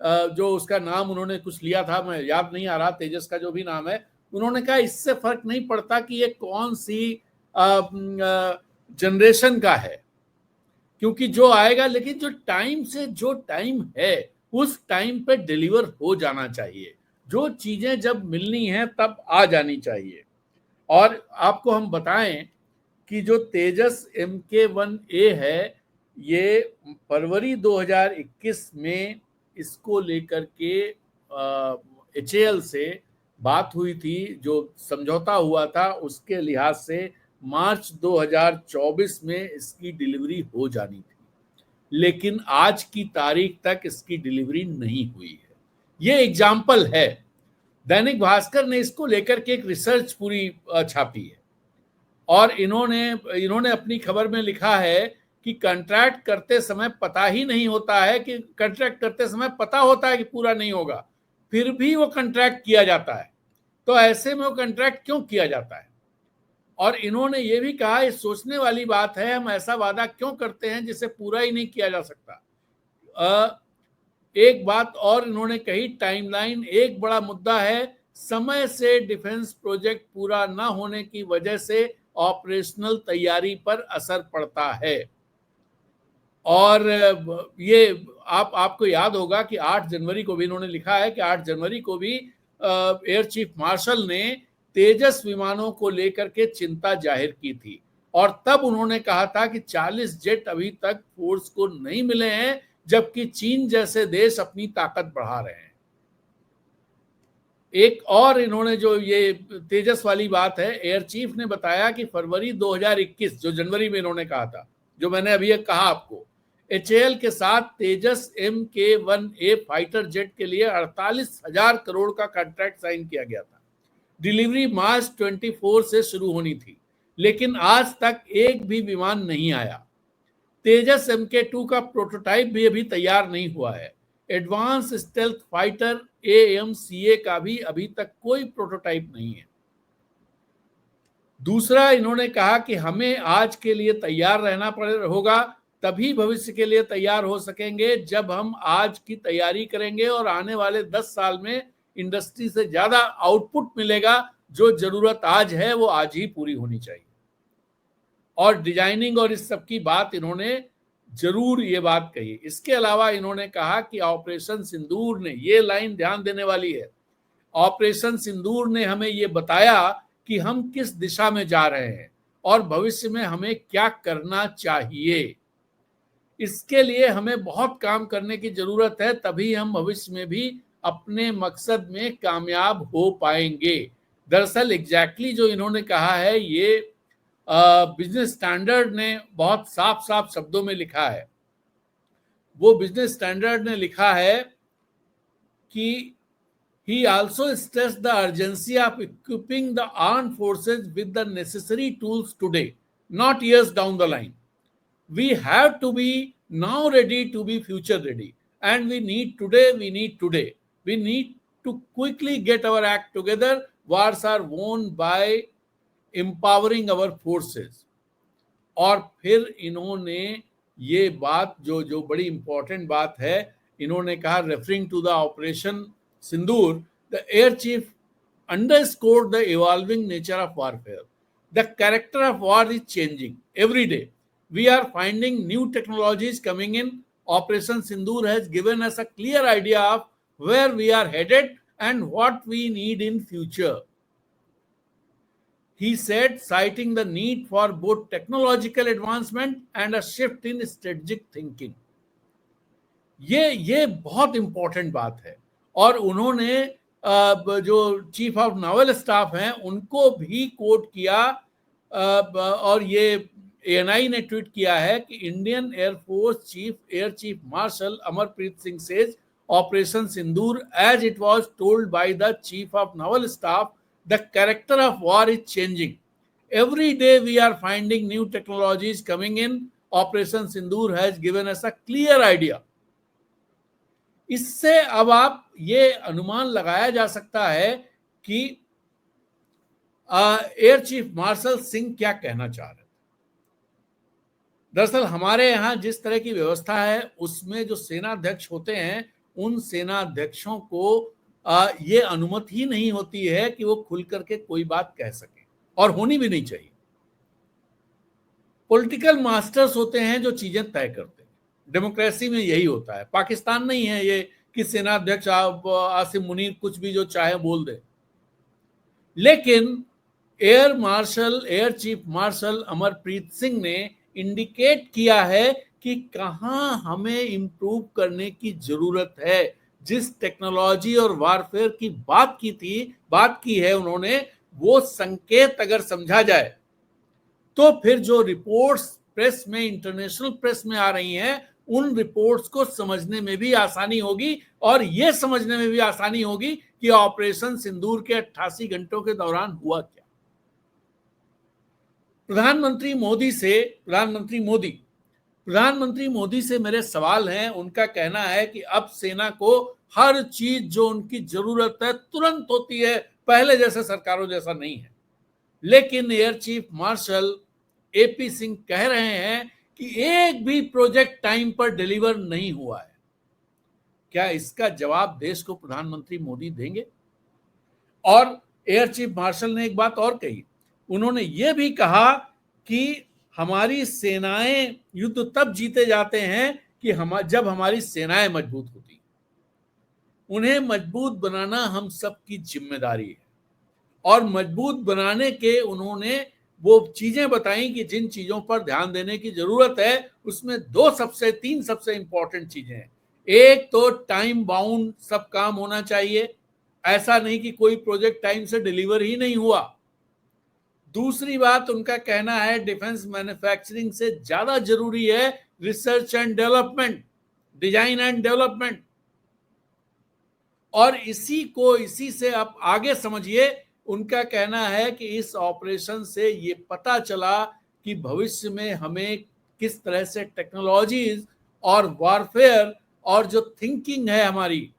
जो उसका नाम उन्होंने कुछ लिया था, मैं याद नहीं आ रहा, तेजस का जो भी नाम है, उन्होंने कहा इससे फर्क नहीं पड़ता कि ये कौन सी जनरेशन का है, क्योंकि जो आएगा, लेकिन जो टाइम है उस टाइम पे डिलीवर हो जाना चाहिए। जो चीजें जब मिलनी है तब आ जानी चाहिए। और आपको हम बताएं कि जो तेजस MK1A है, ये फरवरी 2021 में इसको लेकर के HAL से बात हुई थी, जो समझौता हुआ था उसके लिहाज से मार्च 2024 में इसकी डिलीवरी हो जानी थी, लेकिन आज की तारीख तक इसकी डिलीवरी नहीं हुई है। ये एग्जाम्पल है। दैनिक भास्कर ने इसको लेकर के एक रिसर्च पूरी छापी है और इन्होंने अपनी खबर में लिखा है कि कॉन्ट्रैक्ट करते समय पता ही नहीं होता है कि कॉन्ट्रैक्ट करते समय पता होता है कि पूरा नहीं होगा, फिर भी वो कॉन्ट्रैक्ट किया जाता है। तो ऐसे में वो कॉन्ट्रैक्ट क्यों किया जाता है? और इन्होंने ये भी कहा, ये सोचने वाली बात है, हम ऐसा वादा क्यों करते हैं जिसे पूरा ही नहीं किया जा सकता। एक बात और इन्होंने कही, टाइमलाइन एक बड़ा मुद्दा है। समय से डिफेंस प्रोजेक्ट पूरा ना होने की वजह से ऑपरेशनल तैयारी पर असर पड़ता है। और ये आपको याद होगा कि 8 जनवरी को भी इन्होंने लिखा है कि 8 जनवरी को भी एयर चीफ मार्शल ने तेजस विमानों को लेकर के चिंता जाहिर की थी और तब उन्होंने कहा था कि 40 जेट अभी तक फोर्स को नहीं मिले हैं, जबकि चीन जैसे देश अपनी ताकत बढ़ा रहे हैं। एक और इन्होंने जो ये तेजस वाली बात है, एयर चीफ ने बताया कि फरवरी 2021, जो जनवरी में इन्होंने कहा था, जो मैंने अभी कहा आपको, HAL के साथ तेजस MK-1A फाइटर जेट के लिए 48,000 करोड़ का कॉन्ट्रैक्ट साइन किया गया था। डिलीवरी मार्च 24 से शुरू होनी थी, लेकिन आज तक एक भी विमान नहीं आया। तेजस MK-2 का प्रोटोटाइप भी अभी तैयार नहीं हुआ है। एडवांस स्टेल्थ फाइटर AMCA का भी अभी तक कोई प्रोटोटाइप नहीं है। दूसरा, इन्होंने कहा कि हमें आज के लिए तैयार रहना होगा, तभी भविष्य के लिए तैयार हो सकेंगे। जब हम आज की तैयारी करेंगे और आने वाले 10 साल में इंडस्ट्री से ज्यादा आउटपुट मिलेगा, जो जरूरत आज है वो आज ही पूरी होनी चाहिए। और डिजाइनिंग और इस सब की बात इन्होंने जरूर ये बात कही। इसके अलावा इन्होंने कहा कि ऑपरेशन सिंदूर ने, ये लाइन ध्यान देने वाली है, ऑपरेशन सिंदूर ने हमें ये बताया कि हम किस दिशा में जा रहे हैं और भविष्य में हमें क्या करना चाहिए। इसके लिए हमें बहुत काम करने की जरूरत है, तभी हम भविष्य में भी अपने मकसद में कामयाब हो पाएंगे। दरअसल एग्जैक्टली जो इन्होंने कहा है, ये बिजनेस स्टैंडर्ड ने बहुत साफ साफ शब्दों में लिखा है। वो बिजनेस स्टैंडर्ड ने लिखा है कि he also stressed the urgency of equipping the armed forces with the necessary tools today, not years down the line. We have to be now ready to be future ready, and we need today. We need to quickly get our act together. Wars are won by empowering our forces. और फिर इन्होंने ये बात जो बड़ी important बात है, इन्होंने कहा, referring to the operation Sindoor, the air chief underscored the evolving nature of warfare. The character of war is changing every day. We are finding new technologies coming in. Operation Sindoor has given us a clear idea of where we are headed and what we need in future. He said, citing the need for both technological advancement and a shift in strategic thinking. ये बहुत important बात है। और उन्होंने जो chief of naval staff हैं उनको भी कोट किया, और ये ANI ने ट्वीट किया है कि Indian air force chief air chief marshal Amarpreet Singh says operation Sindoor as it was told by the chief of naval staff, the character of war is changing. Every day we are finding new technologies coming in. Operation Sindoor has given us a clear idea. इससे अब आप ये अनुमान लगाया जा सकता है कि एयर चीफ मार्शल सिंह क्या कहना चाह रहे थे। दरअसल हमारे यहाँ जिस तरह की व्यवस्था है उसमें जो सेनाध्यक्ष होते हैं, उन सेनाध्यक्षों को ये अनुमति ही नहीं होती है कि वो खुल करके कोई बात कह सके, और होनी भी नहीं चाहिए। पॉलिटिकल मास्टर्स होते हैं जो चीजें तय करते हैं। डेमोक्रेसी में यही होता है। पाकिस्तान नहीं है ये कि सेनाध्यक्ष आसिम मुनीर कुछ भी जो चाहे बोल दे। लेकिन air chief marshal Amarpreet Singh ने इंडिकेट किया है कि कहां हमें इंप्रूव करने की जरूरत है। जिस टेक्नोलॉजी और वारफेयर की बात की है उन्होंने, वो संकेत अगर समझा जाए तो फिर जो रिपोर्ट्स प्रेस में, इंटरनेशनल प्रेस में आ रही हैं, उन रिपोर्ट्स को समझने में भी आसानी होगी, और ये समझने में भी आसानी होगी कि ऑपरेशन सिंदूर के 88 घंटों के दौरान हुआ क्या। प्रधानमंत्री मोदी से मेरे सवाल हैं। उनका कहना है कि अब सेना को हर चीज जो उनकी जरूरत है तुरंत होती है, पहले जैसे सरकारों जैसा नहीं है। लेकिन air chief martial AP Singh कह रहे हैं कि एक भी प्रोजेक्ट टाइम पर डिलीवर नहीं हुआ है। क्या इसका जवाब देश को प्रधानमंत्री मोदी देंगे? और एयर चीफ मार्शल ने एक बात और कही। उन्होंने ये भी कहा कि हमारी सेनाएं युद्ध तब जीते जाते हैं कि जब हमारी सेनाएं मजबूत होती। उन्हें मजबूत बनाना हम सब की जिम्मेदारी है, और मजबूत बनाने के उन्होंने वो चीजें बताई कि जिन चीजों पर ध्यान देने की जरूरत है, उसमें तीन सबसे इंपॉर्टेंट चीजें हैं। एक तो टाइम बाउंड सब काम होना चाहिए, ऐसा नहीं कि कोई प्रोजेक्ट टाइम से डिलीवर ही नहीं हुआ। दूसरी बात, उनका कहना है डिफेंस मैन्युफैक्चरिंग से ज्यादा जरूरी है research and development, design and development. और इसी से आप आगे समझिए, उनका कहना है कि इस ऑपरेशन से ये पता चला कि भविष्य में हमें किस तरह से टेक्नोलॉजीज और वॉरफेयर और जो थिंकिंग है हमारी,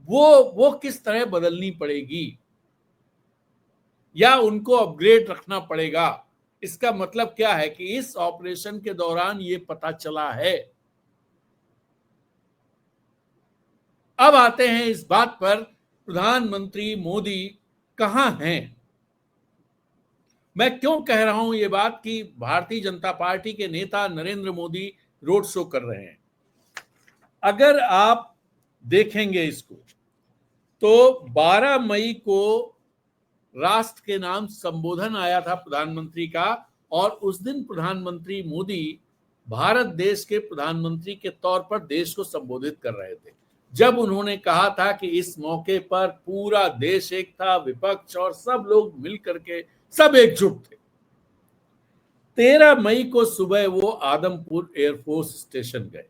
वो किस तरह बदलनी पड़ेगी या उनको अपग्रेड रखना पड़ेगा। इसका मतलब क्या है कि इस ऑपरेशन के दौरान ये पता चला है। अब आते हैं इस बात पर, प्रधानमंत्री मोदी कहां हैं। मैं क्यों कह रहा हूं ये बात कि भारतीय जनता पार्टी के नेता नरेंद्र मोदी रोड शो कर रहे हैं। अगर आप देखेंगे इसको तो 12 मई को राष्ट्र के नाम संबोधन आया था प्रधानमंत्री का, और उस दिन प्रधानमंत्री मोदी भारत देश के प्रधानमंत्री के तौर पर देश को संबोधित कर रहे थे, जब उन्होंने कहा था कि इस मौके पर पूरा देश एक था, विपक्ष और सब लोग मिलकर के सब एकजुट थे। 13 मई को सुबह वो आदमपुर एयरफोर्स स्टेशन गए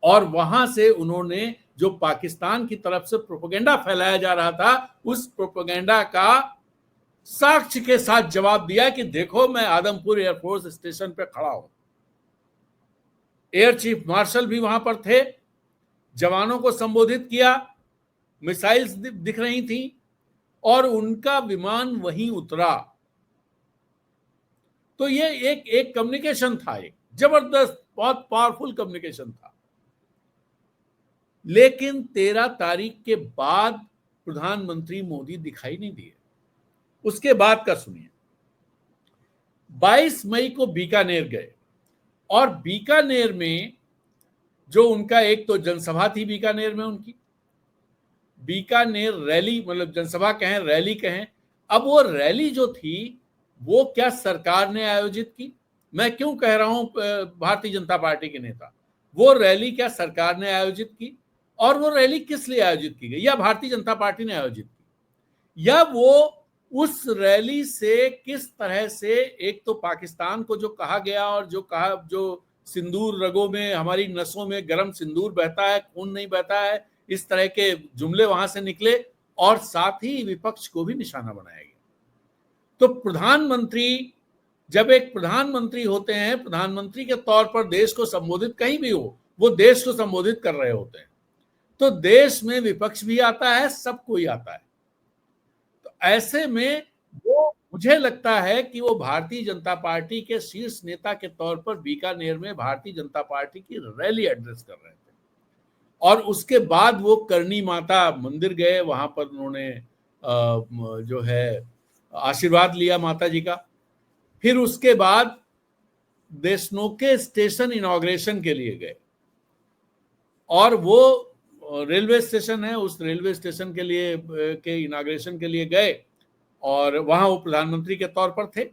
और वहां से उन्होंने जो पाकिस्तान की तरफ से प्रोपेगेंडा फैलाया जा रहा था, उस प्रोपेगेंडा का साक्ष्य के साथ जवाब दिया कि देखो मैं आदमपुर एयरफोर्स स्टेशन पे खड़ा हूं। एयर चीफ मार्शल भी वहां पर थे, जवानों को संबोधित किया, मिसाइल्स दिख रही थी और उनका विमान वहीं उतरा। तो ये एक कम्युनिकेशन था, एक जबरदस्त बहुत पावरफुल कम्युनिकेशन था। लेकिन 13 तारीख के बाद प्रधानमंत्री मोदी दिखाई नहीं दिए। उसके बाद का सुनिए। 22 मई को बीकानेर गए और बीकानेर में जो उनका एक तो जनसभा थी, बीकानेर में उनकी बीकानेर रैली, मतलब जनसभा कहें रैली कहें। अब वो रैली जो थी वो क्या सरकार ने आयोजित की? मैं क्यों कह रहा हूं भारतीय जनता पार्टी के नेता, वो रैली क्या सरकार ने आयोजित की? और वो रैली किस लिए आयोजित की गई? या भारतीय जनता पार्टी ने आयोजित की? या वो उस रैली से किस तरह से, एक तो पाकिस्तान को जो कहा गया और जो सिंदूर रगों में, हमारी नसों में गरम सिंदूर बहता है, खून नहीं बहता है, इस तरह के जुमले वहां से निकले और साथ ही विपक्ष को भी निशाना बनाया गया। तो प्रधानमंत्री, जब एक प्रधानमंत्री होते हैं, प्रधानमंत्री के तौर पर देश को संबोधित कहीं भी हो, वो देश को संबोधित कर रहे होते हैं, तो देश में विपक्ष भी आता है, सब कोई आता है। तो ऐसे में वो, मुझे लगता है कि वो भारतीय जनता पार्टी के शीर्ष नेता के तौर पर बीकानेर में भारतीय जनता पार्टी की रैली एड्रेस कर रहे थे। और उसके बाद वो करनी माता मंदिर गए, वहां पर उन्होंने जो है आशीर्वाद लिया माता जी का। फिर उसके बाद देशनोके स्टेशन इनॉग्रेशन के लिए गए और वो रेलवे स्टेशन है, उस रेलवे स्टेशन के लिए के इनॉग्रेशन के लिए गए और वहां वो प्रधानमंत्री के तौर पर थे।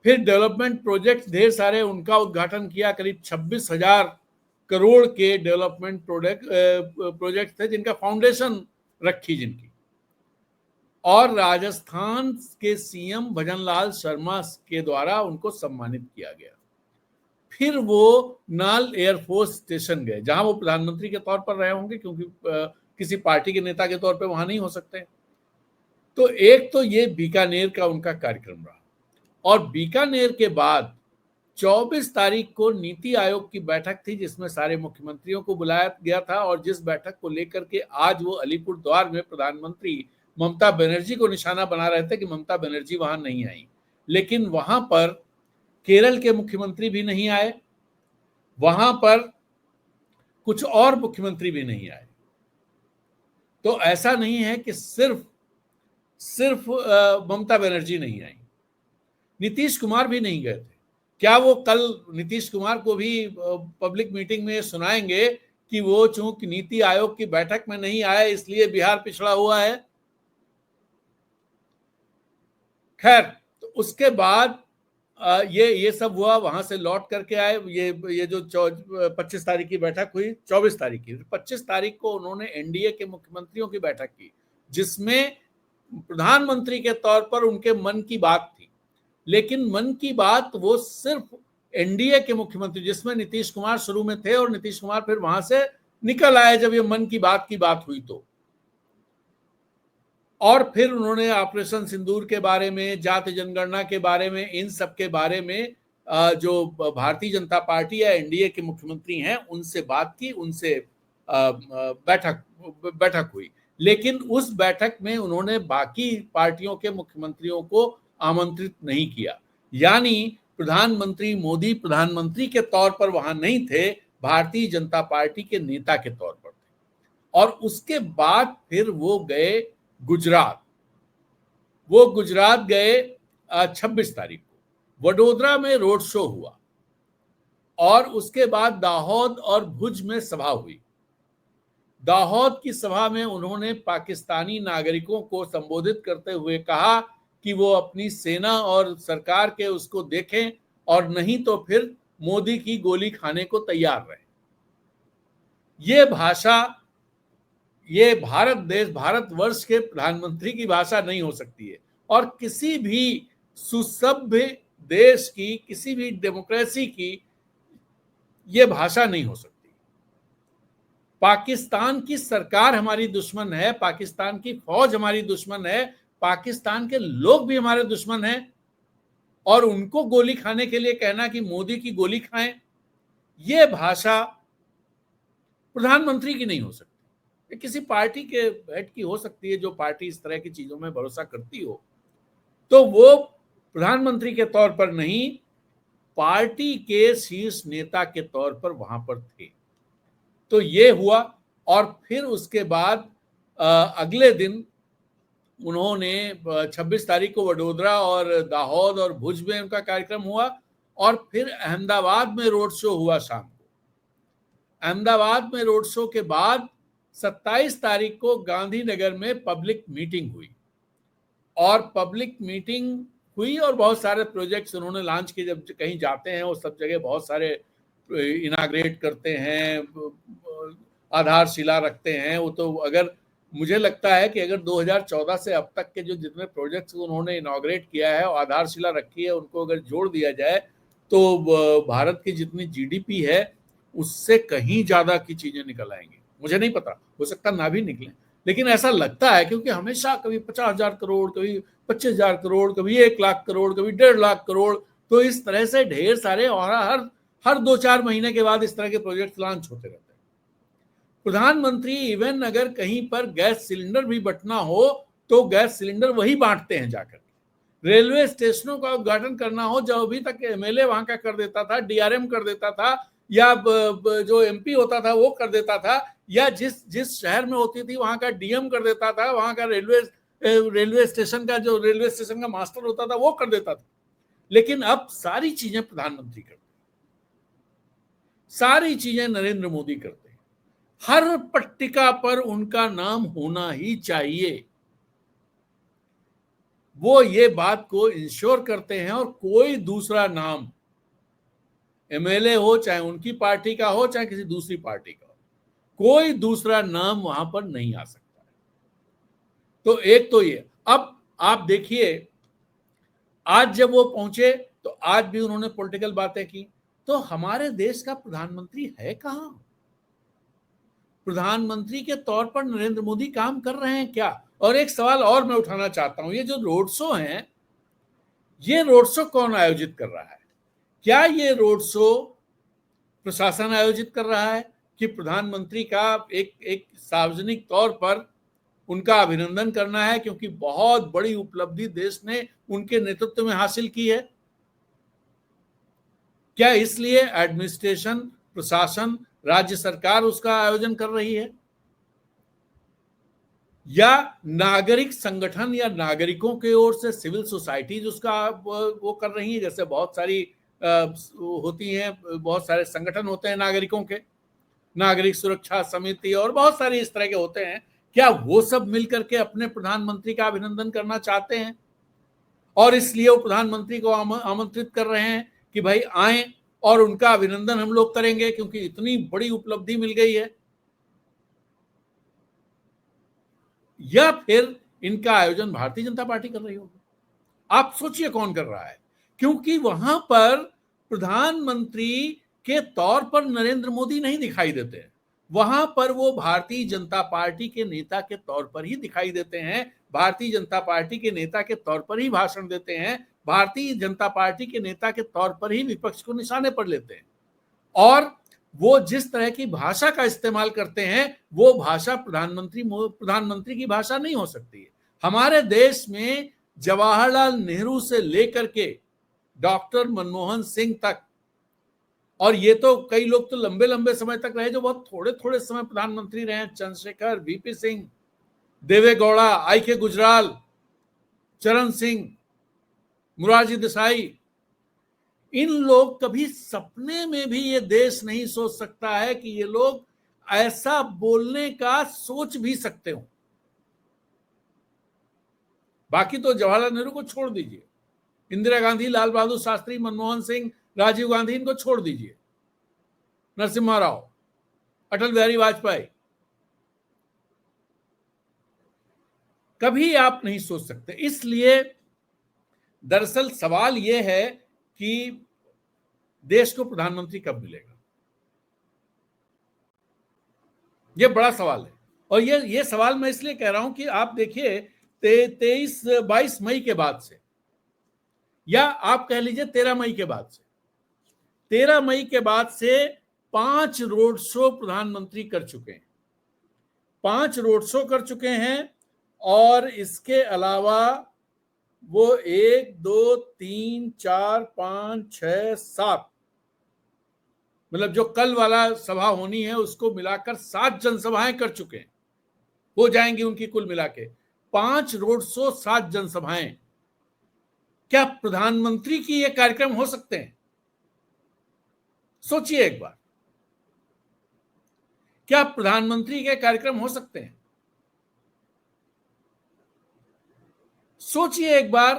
फिर डेवलपमेंट प्रोजेक्ट ढेर सारे, उनका उद्घाटन किया। करीब 26,000 करोड़ के डेवलपमेंट प्रोजेक्ट थे जिनका फाउंडेशन रखी जिनकी। और राजस्थान के सीएम भजनलाल शर्मा के द्वारा उनको सम्मानित किया गया। फिर वो नाल एयरफोर्स स्टेशन गए, जहां वो प्रधानमंत्री के तौर पर रहे होंगे, क्योंकि किसी पार्टी के नेता के तौर पर वहां नहीं हो सकते। तो एक तो ये बीकानेर का उनका कार्यक्रम रहा। और बीकानेर के बाद 24 तारीख को नीति आयोग की बैठक थी, जिसमें सारे मुख्यमंत्रियों को बुलाया गया था और जिस बैठक को लेकर के आज वो अलीपुरद्वार में प्रधानमंत्री ममता बनर्जी को निशाना बना रहे थे कि ममता बनर्जी वहां नहीं आई। लेकिन वहां पर केरल के मुख्यमंत्री भी नहीं आए, वहां पर कुछ और मुख्यमंत्री भी नहीं आए। तो ऐसा नहीं है कि सिर्फ ममता बनर्जी नहीं आई, नीतीश कुमार भी नहीं गए थे। क्या वो कल नीतीश कुमार को भी पब्लिक मीटिंग में सुनाएंगे कि वो चूंकि नीति आयोग की बैठक में नहीं आए इसलिए बिहार पिछड़ा हुआ है? खैर, उसके बाद ये सब हुआ, वहां से लौट करके आए। ये जो 25 तारीख की बैठक हुई, 24 तारीख की, 25 तारीख को उन्होंने एनडीए के मुख्यमंत्रियों की बैठक की, जिसमें प्रधानमंत्री के तौर पर उनके मन की बात थी। लेकिन मन की बात वो सिर्फ एनडीए के मुख्यमंत्री, जिसमें नीतीश कुमार शुरू में थे, और नीतीश कुमार फिर वहां से निकल आए जब ये मन की बात हुई तो। और फिर उन्होंने ऑपरेशन सिंदूर के बारे में, जाति जनगणना के बारे में, इन सब के बारे में जो भारतीय जनता पार्टी या एनडीए के मुख्यमंत्री हैं उनसे बात की, उनसे बैठक हुई। लेकिन उस बैठक में उन्होंने बाकी पार्टियों के मुख्यमंत्रियों को आमंत्रित नहीं किया। यानी प्रधानमंत्री मोदी प्रधानमंत्री के तौर पर वहां नहीं थे, भारतीय जनता पार्टी के नेता के तौर पर थे। और उसके बाद फिर वो गए गुजरात। वो गुजरात गए 26 तारीख को। वडोदरा में रोड शो हुआ और उसके बाद दाहोद और भुज में सभा हुई। दाहोद की सभा में उन्होंने पाकिस्तानी नागरिकों को संबोधित करते हुए कहा कि वो अपनी सेना और सरकार के उसको देखें, और नहीं तो फिर मोदी की गोली खाने को तैयार रहे। ये भाषा, ये भारतवर्ष के प्रधानमंत्री की भाषा नहीं हो सकती है, और किसी भी सुसभ्य देश की, किसी भी डेमोक्रेसी की ये भाषा नहीं हो सकती। पाकिस्तान की सरकार हमारी दुश्मन है, पाकिस्तान की फौज हमारी दुश्मन है, पाकिस्तान के लोग भी हमारे दुश्मन हैं, और उनको गोली खाने के लिए कहना कि मोदी की गोली खाएं, ये भाषा प्रधानमंत्री की नहीं हो सकती। ये किसी पार्टी के हेड की हो सकती है, जो पार्टी इस तरह की चीजों में भरोसा करती हो, तो वो प्रधानमंत्री के तौर पर नहीं, पार्टी के शीर्ष नेता के तौर पर वहां पर थे। तो ये हुआ। और फिर उसके बाद अगले दिन उन्होंने 26 तारीख को वडोदरा और दाहोद और भुज में उनका कार्यक्रम हुआ, और फिर अहमदाबाद में रोड शो हुआ शाम को। अहमदाबाद में रोड शो के बाद 27 तारीख को गांधीनगर में पब्लिक मीटिंग हुई, और पब्लिक मीटिंग हुई और बहुत सारे प्रोजेक्ट्स उन्होंने लॉन्च किए। जब कहीं जाते हैं वो सब जगह बहुत सारे इनाग्रेट करते हैं, आधारशिला रखते हैं। वो तो अगर मुझे लगता है कि अगर 2014 से अब तक के जो जितने प्रोजेक्ट्स उन्होंने इनाग्रेट किया है और आधारशिला रखी है, उनको अगर जोड़ दिया जाए तो भारत की जितनी जीडीपी है उससे कहीं ज्यादा की चीजें निकल आएंगी। मुझे नहीं पता, हो सकता ना भी निकले, लेकिन ऐसा लगता है, क्योंकि हमेशा कभी 50,000 करोड़, कभी 25,000 करोड़, कभी 1 लाख करोड़, कभी 1.5 लाख करोड़, तो इस तरह से ढेर सारे, और हर 2-4 महीने के बाद इस तरह के प्रोजेक्ट लॉन्च होते रहते हैं। प्रधानमंत्री इवन अगर कहीं पर गैस सिलेंडर भी बंटना हो तो गैस सिलेंडर वही बांटते हैं जाकर। रेलवे स्टेशनों का उद्घाटन करना हो, जो अभी तक एमएलए वहां का कर देता था, डीआरएम कर देता था, या जो एमपी होता था वो कर देता था, या जिस शहर में होती थी वहां का डीएम कर देता था, वहां का रेलवे स्टेशन का जो रेलवे स्टेशन का मास्टर होता था वो कर देता था। लेकिन अब सारी चीजें प्रधानमंत्री करते हैं, सारी चीजें नरेंद्र मोदी करते हैं। हर पट्टिका पर उनका नाम होना ही चाहिए। वो ये बात को इंश्योर करते हैं, और कोई दूसरा नाम, एमएलए हो, चाहे उनकी पार्टी का हो, चाहे किसी दूसरी पार्टी का हो, कोई दूसरा नाम वहां पर नहीं आ सकता है। तो एक तो ये। अब आप देखिए, आज जब वो पहुंचे तो आज भी उन्होंने पॉलिटिकल बातें की। तो हमारे देश का प्रधानमंत्री है कहां? प्रधानमंत्री के तौर पर नरेंद्र मोदी काम कर रहे हैं क्या? और एक सवाल और मैं उठाना चाहता हूं, ये जो रोड शो हैं, ये रोड शो कौन आयोजित कर रहा है? क्या ये रोड शो प्रशासन आयोजित कर रहा है कि प्रधानमंत्री का एक सार्वजनिक तौर पर उनका अभिनंदन करना है, क्योंकि बहुत बड़ी उपलब्धि देश ने उनके नेतृत्व में हासिल की है? क्या इसलिए एडमिनिस्ट्रेशन, प्रशासन, राज्य सरकार उसका आयोजन कर रही है? या नागरिक संगठन या नागरिकों की ओर से सिविल सोसाइटीज उसका वो कर रही है? जैसे बहुत सारी होती हैं, बहुत सारे संगठन होते हैं नागरिकों के, नागरिक सुरक्षा समिति और बहुत सारे इस तरह के होते हैं। क्या वो सब मिलकर के अपने प्रधानमंत्री का अभिनंदन करना चाहते हैं? और इसलिए वो प्रधानमंत्री को आमंत्रित कर रहे हैं कि भाई आए और उनका अभिनंदन हम लोग करेंगे क्योंकि इतनी बड़ी उपलब्धि मिल गई है। या फिर इनका आयोजन भारतीय जनता पार्टी कर रही होगी। आप सोचिए कौन कर रहा है, क्योंकि वहां पर प्रधानमंत्री के तौर पर नरेंद्र मोदी नहीं दिखाई देते हैं, वहां पर वो भारतीय जनता पार्टी के नेता के तौर पर ही दिखाई देते हैं, भारतीय जनता पार्टी के नेता के तौर पर ही भाषण देते हैं, भारतीय जनता पार्टी के नेता के तौर पर ही विपक्ष को निशाने पर लेते हैं। और वो जिस तरह की भाषा का इस्तेमाल करते हैं वो भाषा प्रधानमंत्री की भाषा नहीं हो सकती है। हमारे देश में जवाहरलाल नेहरू से लेकर के डॉक्टर मनमोहन सिंह तक, और ये तो कई लोग तो लंबे लंबे समय तक रहे जो बहुत थोड़े थोड़े समय प्रधानमंत्री रहे, चंद्रशेखर, वीपी सिंह, देवेगौड़ा, आई.के. गुजराल, चरण सिंह, मोरारजी देसाई, इन लोग कभी सपने में भी ये देश नहीं सोच सकता है कि ये लोग ऐसा बोलने का सोच भी सकते हो। बाकी तो जवाहरलाल नेहरू को छोड़ दीजिए, इंदिरा गांधी, लाल बहादुर शास्त्री, मनमोहन सिंह, राजीव गांधी, इनको छोड़ दीजिए, नरसिम्हा राव, अटल बिहारी वाजपेयी, कभी आप नहीं सोच सकते। इसलिए दरअसल सवाल यह है कि देश को प्रधानमंत्री कब मिलेगा, यह बड़ा सवाल है। और ये सवाल मैं इसलिए कह रहा हूं कि आप देखिए 22 मई के बाद से, या आप कह लीजिए 13 मई के बाद से, 13 मई के बाद से 5 रोड शो प्रधानमंत्री कर चुके हैं, 5 रोड शो कर चुके हैं। और इसके अलावा वो 1 2 3 4 5 6 7, मतलब जो कल वाला सभा होनी है उसको मिलाकर 7 जनसभाएं कर चुके हैं, हो जाएंगी उनकी कुल मिला के 5 रोड शो, 7 जनसभाएं। क्या प्रधानमंत्री की ये कार्यक्रम हो सकते हैं? सोचिए एक बार, क्या प्रधानमंत्री के कार्यक्रम हो सकते हैं? सोचिए एक बार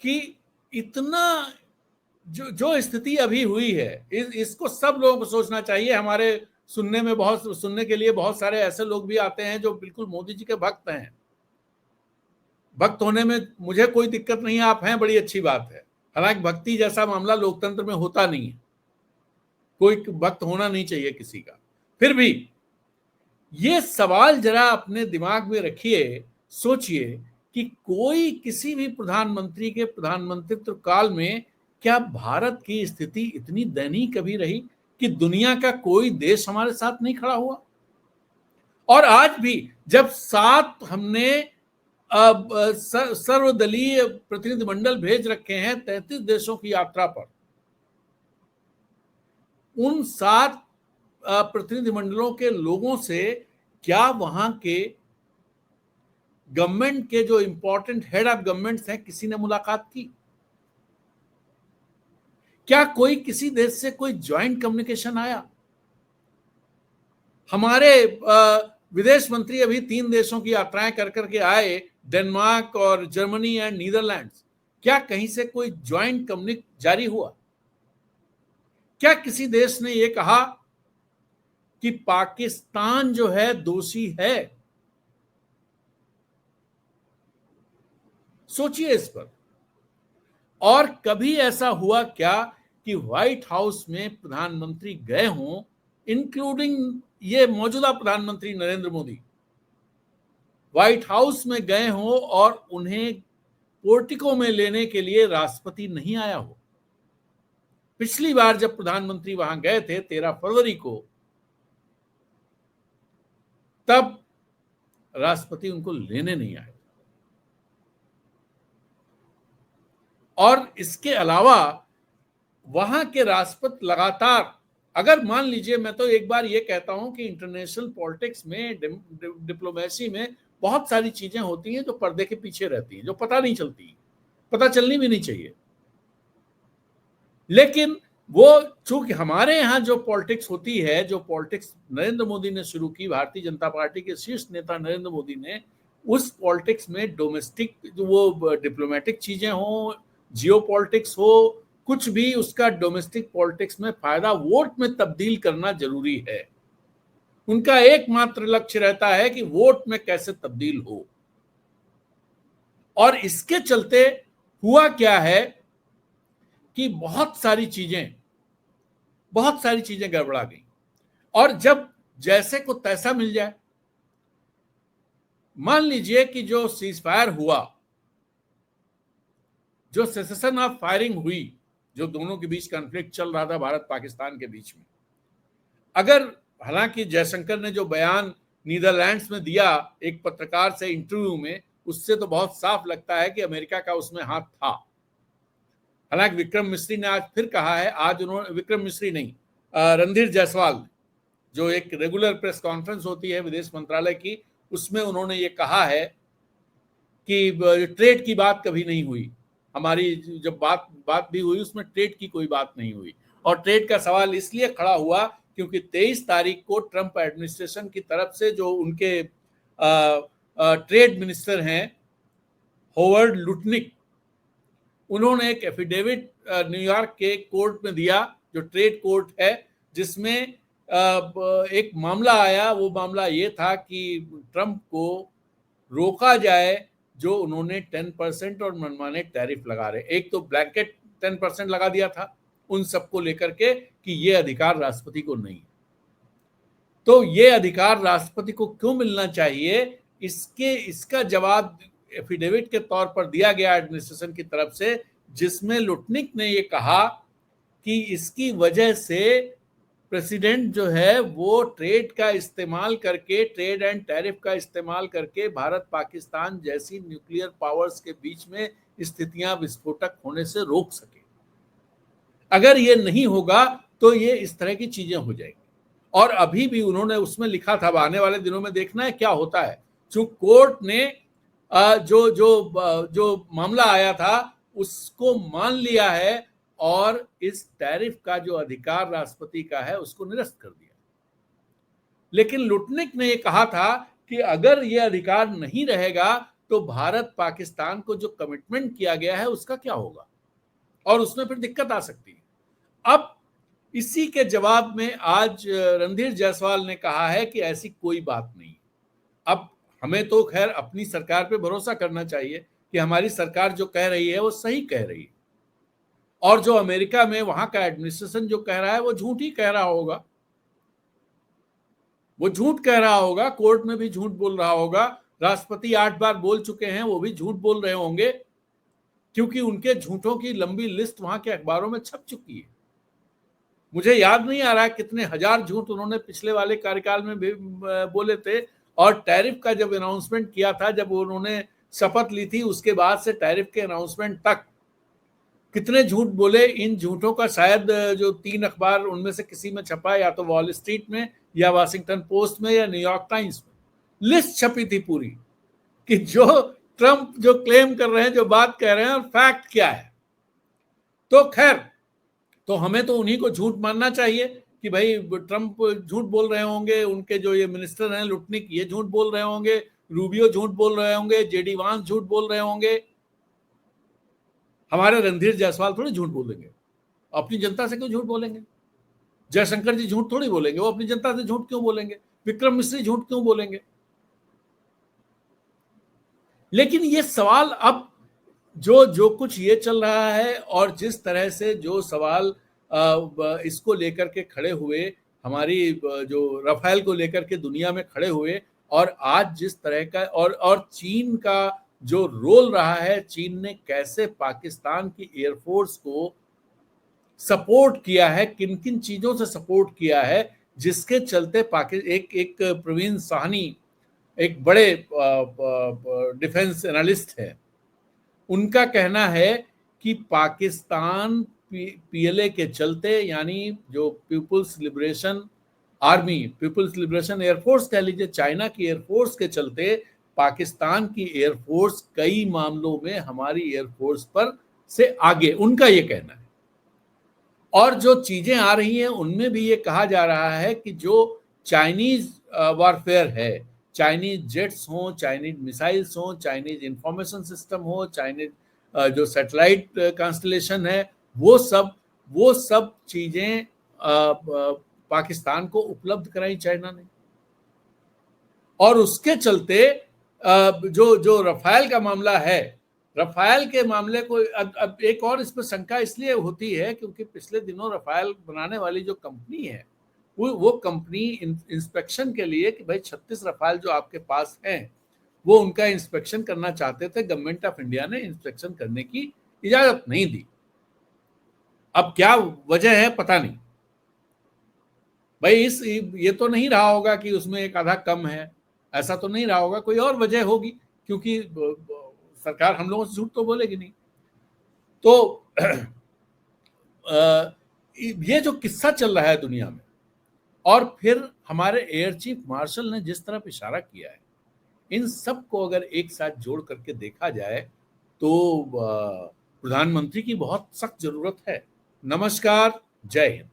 कि इतना जो स्थिति अभी हुई है, इसको सब लोगों को सोचना चाहिए। हमारे सुनने के लिए बहुत सारे ऐसे लोग भी आते हैं जो बिल्कुल मोदी जी के भक्त हैं। भक्त होने में मुझे कोई दिक्कत नहीं है, आप हैं, बड़ी अच्छी बात है। हालांकि भक्ति जैसा मामला लोकतंत्र में होता नहीं है, कोई भक्त होना नहीं चाहिए किसी का। फिर भी ये सवाल जरा अपने दिमाग में रखिए, सोचिए कि कोई किसी भी प्रधानमंत्री के प्रधानमंत्रित्व काल में क्या भारत की स्थिति इतनी दयनीय कभी रही कि दुनिया का कोई देश हमारे साथ नहीं खड़ा हुआ? और आज भी जब 7 हमने सर्वदलीय प्रतिनिधिमंडल भेज रखे हैं 33 देशों की यात्रा पर, उन 7 प्रतिनिधिमंडलों के लोगों से क्या वहां के गवर्नमेंट के जो इंपॉर्टेंट हेड ऑफ गवर्नमेंट्स हैं किसी ने मुलाकात की? क्या कोई किसी देश से कोई ज्वाइंट कम्युनिकेशन आया? हमारे विदेश मंत्री अभी 3 देशों की यात्राएं कर करके आए, डेनमार्क और जर्मनी एंड नीदरलैंड्स। क्या कहीं से कोई ज्वाइंट कम्युनिक जारी हुआ? क्या किसी देश ने यह कहा कि पाकिस्तान जो है दोषी है? सोचिए इस पर। और कभी ऐसा हुआ क्या कि व्हाइट हाउस में प्रधानमंत्री गए हों, इंक्लूडिंग ये मौजूदा प्रधानमंत्री नरेंद्र मोदी व्हाइट हाउस में गए हों और उन्हें पोर्टिको में लेने के लिए राष्ट्रपति नहीं आया हो? पिछली बार जब प्रधानमंत्री वहां गए थे 13 फरवरी को, तब राष्ट्रपति उनको लेने नहीं आए। और इसके अलावा वहां के राष्ट्रपति लगातार, अगर मान लीजिए, मैं तो एक बार ये कहता हूं कि इंटरनेशनल पॉलिटिक्स में, डिप्लोमेसी में बहुत सारी चीजें होती हैं जो पर्दे के पीछे रहती हैं, जो पता नहीं चलती, पता चलनी भी नहीं चाहिए। लेकिन वो चूंकि हमारे यहां जो पॉलिटिक्स होती है, जो पॉलिटिक्स नरेंद्र मोदी ने शुरू की, भारतीय जनता पार्टी के शीर्ष नेता नरेंद्र मोदी ने, उस पॉलिटिक्स में डोमेस्टिक जो वो डिप्लोमेटिक चीजें हो, जियो पॉलिटिक्स हो, कुछ भी उसका डोमेस्टिक पॉलिटिक्स में फायदा वोट में तब्दील करना जरूरी है। उनका एकमात्र लक्ष्य रहता है कि वोट में कैसे तब्दील हो। और इसके चलते हुआ क्या है कि बहुत सारी चीजें गड़बड़ा गई। और जब जैसे को तैसा मिल जाए, मान लीजिए कि जो सीजफायर हुआ, जो सेसेशन ऑफ फायरिंग हुई, जो दोनों के बीच कॉन्फ्लिक्ट चल रहा था भारत पाकिस्तान के बीच में, अगर हालांकि जयशंकर ने जो बयान नीदरलैंड्स में दिया एक पत्रकार से इंटरव्यू में, उससे तो बहुत साफ लगता है कि अमेरिका का उसमें हाथ था। हालांकि विक्रम मिस्री ने आज फिर कहा है, आज उन्होंने, विक्रम मिस्री नहीं, रणधीर जायसवाल, जो एक रेगुलर प्रेस कॉन्फ्रेंस होती है विदेश मंत्रालय की, उसमें उन्होंने ये कहा है कि ट्रेड की बात कभी नहीं हुई। हमारी जब बात भी हुई उसमें ट्रेड की कोई बात नहीं हुई। और ट्रेड का सवाल इसलिए खड़ा हुआ क्योंकि 23 तारीख को ट्रंप एडमिनिस्ट्रेशन की तरफ से जो उनके ट्रेड मिनिस्टर हैं होवर्ड लुटनिक, उन्होंने एक एफिडेविट न्यूयॉर्क के कोर्ट में दिया, जो ट्रेड कोर्ट है, जिसमें एक मामला आया। वो मामला ये था कि ट्रंप को रोका जाए जो उन्होंने 10% और मनमाने टैरिफ लगा रहे। एक तो ब्लैंकेट 10% लगा दिया था उन सबको लेकर के कि ये अधिकार राष्ट्रपति को नहीं। तो ये अधिकार राष्ट्रपति को क्यों मिलना चाहिए, इसका जवाब एफिडेविट के तौर पर दिया गया एडमिनिस्ट्रेशन की तरफ से, जिसमें लुटनिक ने ये कहा कि इसकी वजह से प्रेसिडेंट जो है वो ट्रेड का इस्तेमाल करके, ट्रेड एंड टैरिफ का इस्तेमाल करके भारत पाकिस्तान जैसी न्यूक्लियर पावर्स के बीच में स्थितियां विस्फोटक होने से रोक सके। अगर ये नहीं होगा तो ये इस तरह की चीजें हो जाएगी। और अभी भी उन्होंने उसमें लिखा था, आने वाले दिनों में देखना है क्या होता है। जो कोर्ट ने जो मामला आया था उसको मान लिया है और इस टैरिफ का जो अधिकार राष्ट्रपति का है उसको निरस्त कर दिया। लेकिन लुटनिक ने ये कहा था कि अगर ये अधिकार नहीं रहेगा तो भारत पाकिस्तान को जो कमिटमेंट किया गया है उसका क्या होगा, और उसमें फिर दिक्कत आ सकती है। अब इसी के जवाब में आज रणधीर जायसवाल ने कहा है कि ऐसी कोई बात नहीं। अब हमें तो खैर अपनी सरकार पे भरोसा करना चाहिए कि हमारी सरकार जो कह रही है वो सही कह रही है, और जो अमेरिका में वहां का एडमिनिस्ट्रेशन जो कह रहा है वो झूठ ही कह रहा होगा। वो झूठ कह रहा होगा, कोर्ट में भी झूठ बोल रहा होगा, राष्ट्रपति 8 बार बोल चुके हैं, वो भी झूठ बोल रहे होंगे, क्योंकि उनके झूठों की लंबी लिस्ट वहां के अखबारों में छप चुकी है। मुझे याद नहीं आ रहा कितने हजार झूठ उन्होंने पिछले वाले कार्यकाल में बोले थे। और टैरिफ का जब अनाउंसमेंट किया था, जब उन्होंने शपथ ली थी, उसके बाद से टैरिफ के अनाउंसमेंट तक कितने झूठ बोले। इन झूठों का शायद जो 3 अखबार उनमें से किसी में छपा, या तो वॉल स्ट्रीट में या वाशिंगटन पोस्ट में या न्यूयॉर्क टाइम्स में, लिस्ट छपी थी पूरी कि जो ट्रंप जो क्लेम कर रहे हैं, जो बात कह रहे हैं, और फैक्ट क्या है। तो खैर, तो हमें तो उन्हीं को झूठ मानना चाहिए कि भाई ट्रंप झूठ बोल रहे होंगे, उनके जो ये मिनिस्टर हैं लुटनिक ये झूठ बोल रहे होंगे, रूबियो झूठ बोल रहे होंगे, जेडी वांस झूठ बोल रहे होंगे। हमारे रणधीर जायसवाल थोड़ी झूठ बोलेंगे, अपनी जनता से क्यों झूठ बोलेंगे। जयशंकर जी झूठ थोड़ी बोलेंगे, वो अपनी जनता से झूठ क्यों बोलेंगे। विक्रम मिश्री झूठ क्यों बोलेंगे। लेकिन ये सवाल अब जो कुछ ये चल रहा है, और जिस तरह से जो सवाल इसको लेकर के खड़े हुए, हमारी जो राफेल को लेकर के दुनिया में खड़े हुए, और आज जिस तरह का और चीन का जो रोल रहा है, चीन ने कैसे पाकिस्तान की एयरफोर्स को सपोर्ट किया है, किन किन चीजों से सपोर्ट किया है, जिसके चलते एक प्रवीण साहनी, एक बड़े डिफेंस एनालिस्ट है, उनका कहना है कि पाकिस्तान पीएलए के चलते, यानी जो People's Liberation Army, People's Liberation air force कह लीजिए, चाइना की एयरफोर्स के चलते पाकिस्तान की एयरफोर्स कई मामलों में हमारी एयरफोर्स पर से आगे, उनका ये कहना है। और जो चीजें आ रही हैं उनमें भी ये कहा जा रहा है कि जो चाइनीज वॉरफेयर है, चाइनीज जेट्स हो, चाइनीज मिसाइल्स हो, चाइनीज इंफॉर्मेशन सिस्टम हो, चाइनीज जो सैटेलाइट कॉन्स्टलेशन है, वो सब चीजें पाकिस्तान को उपलब्ध कराई चाइना ने। और उसके चलते जो रफाल का मामला है, रफाल के मामले को अब एक और इसमें शंका इसलिए होती है क्योंकि पिछले दिनों रफाल बनाने वाली जो कंपनी है, वो कंपनी इंस्पेक्शन के लिए कि भाई 36 रफाल जो आपके पास हैं वो उनका इंस्पेक्शन करना चाहते थे। गवर्नमेंट ऑफ इंडिया ने इंस्पेक्शन करने की इजाजत नहीं दी। अब क्या वजह है पता नहीं भाई। ये तो नहीं रहा होगा कि उसमें एक आधा कम है, ऐसा तो नहीं रहा होगा, कोई और वजह होगी, क्योंकि सरकार हम लोगों से झूठ तो बोलेगी नहीं। तो ये जो किस्सा चल रहा है दुनिया में, और फिर हमारे एयर चीफ मार्शल ने जिस तरफ इशारा किया है, इन सब को अगर एक साथ जोड़ करके देखा जाए तो प्रधानमंत्री की बहुत सख्त जरूरत है। नमस्कार, जय हिंद।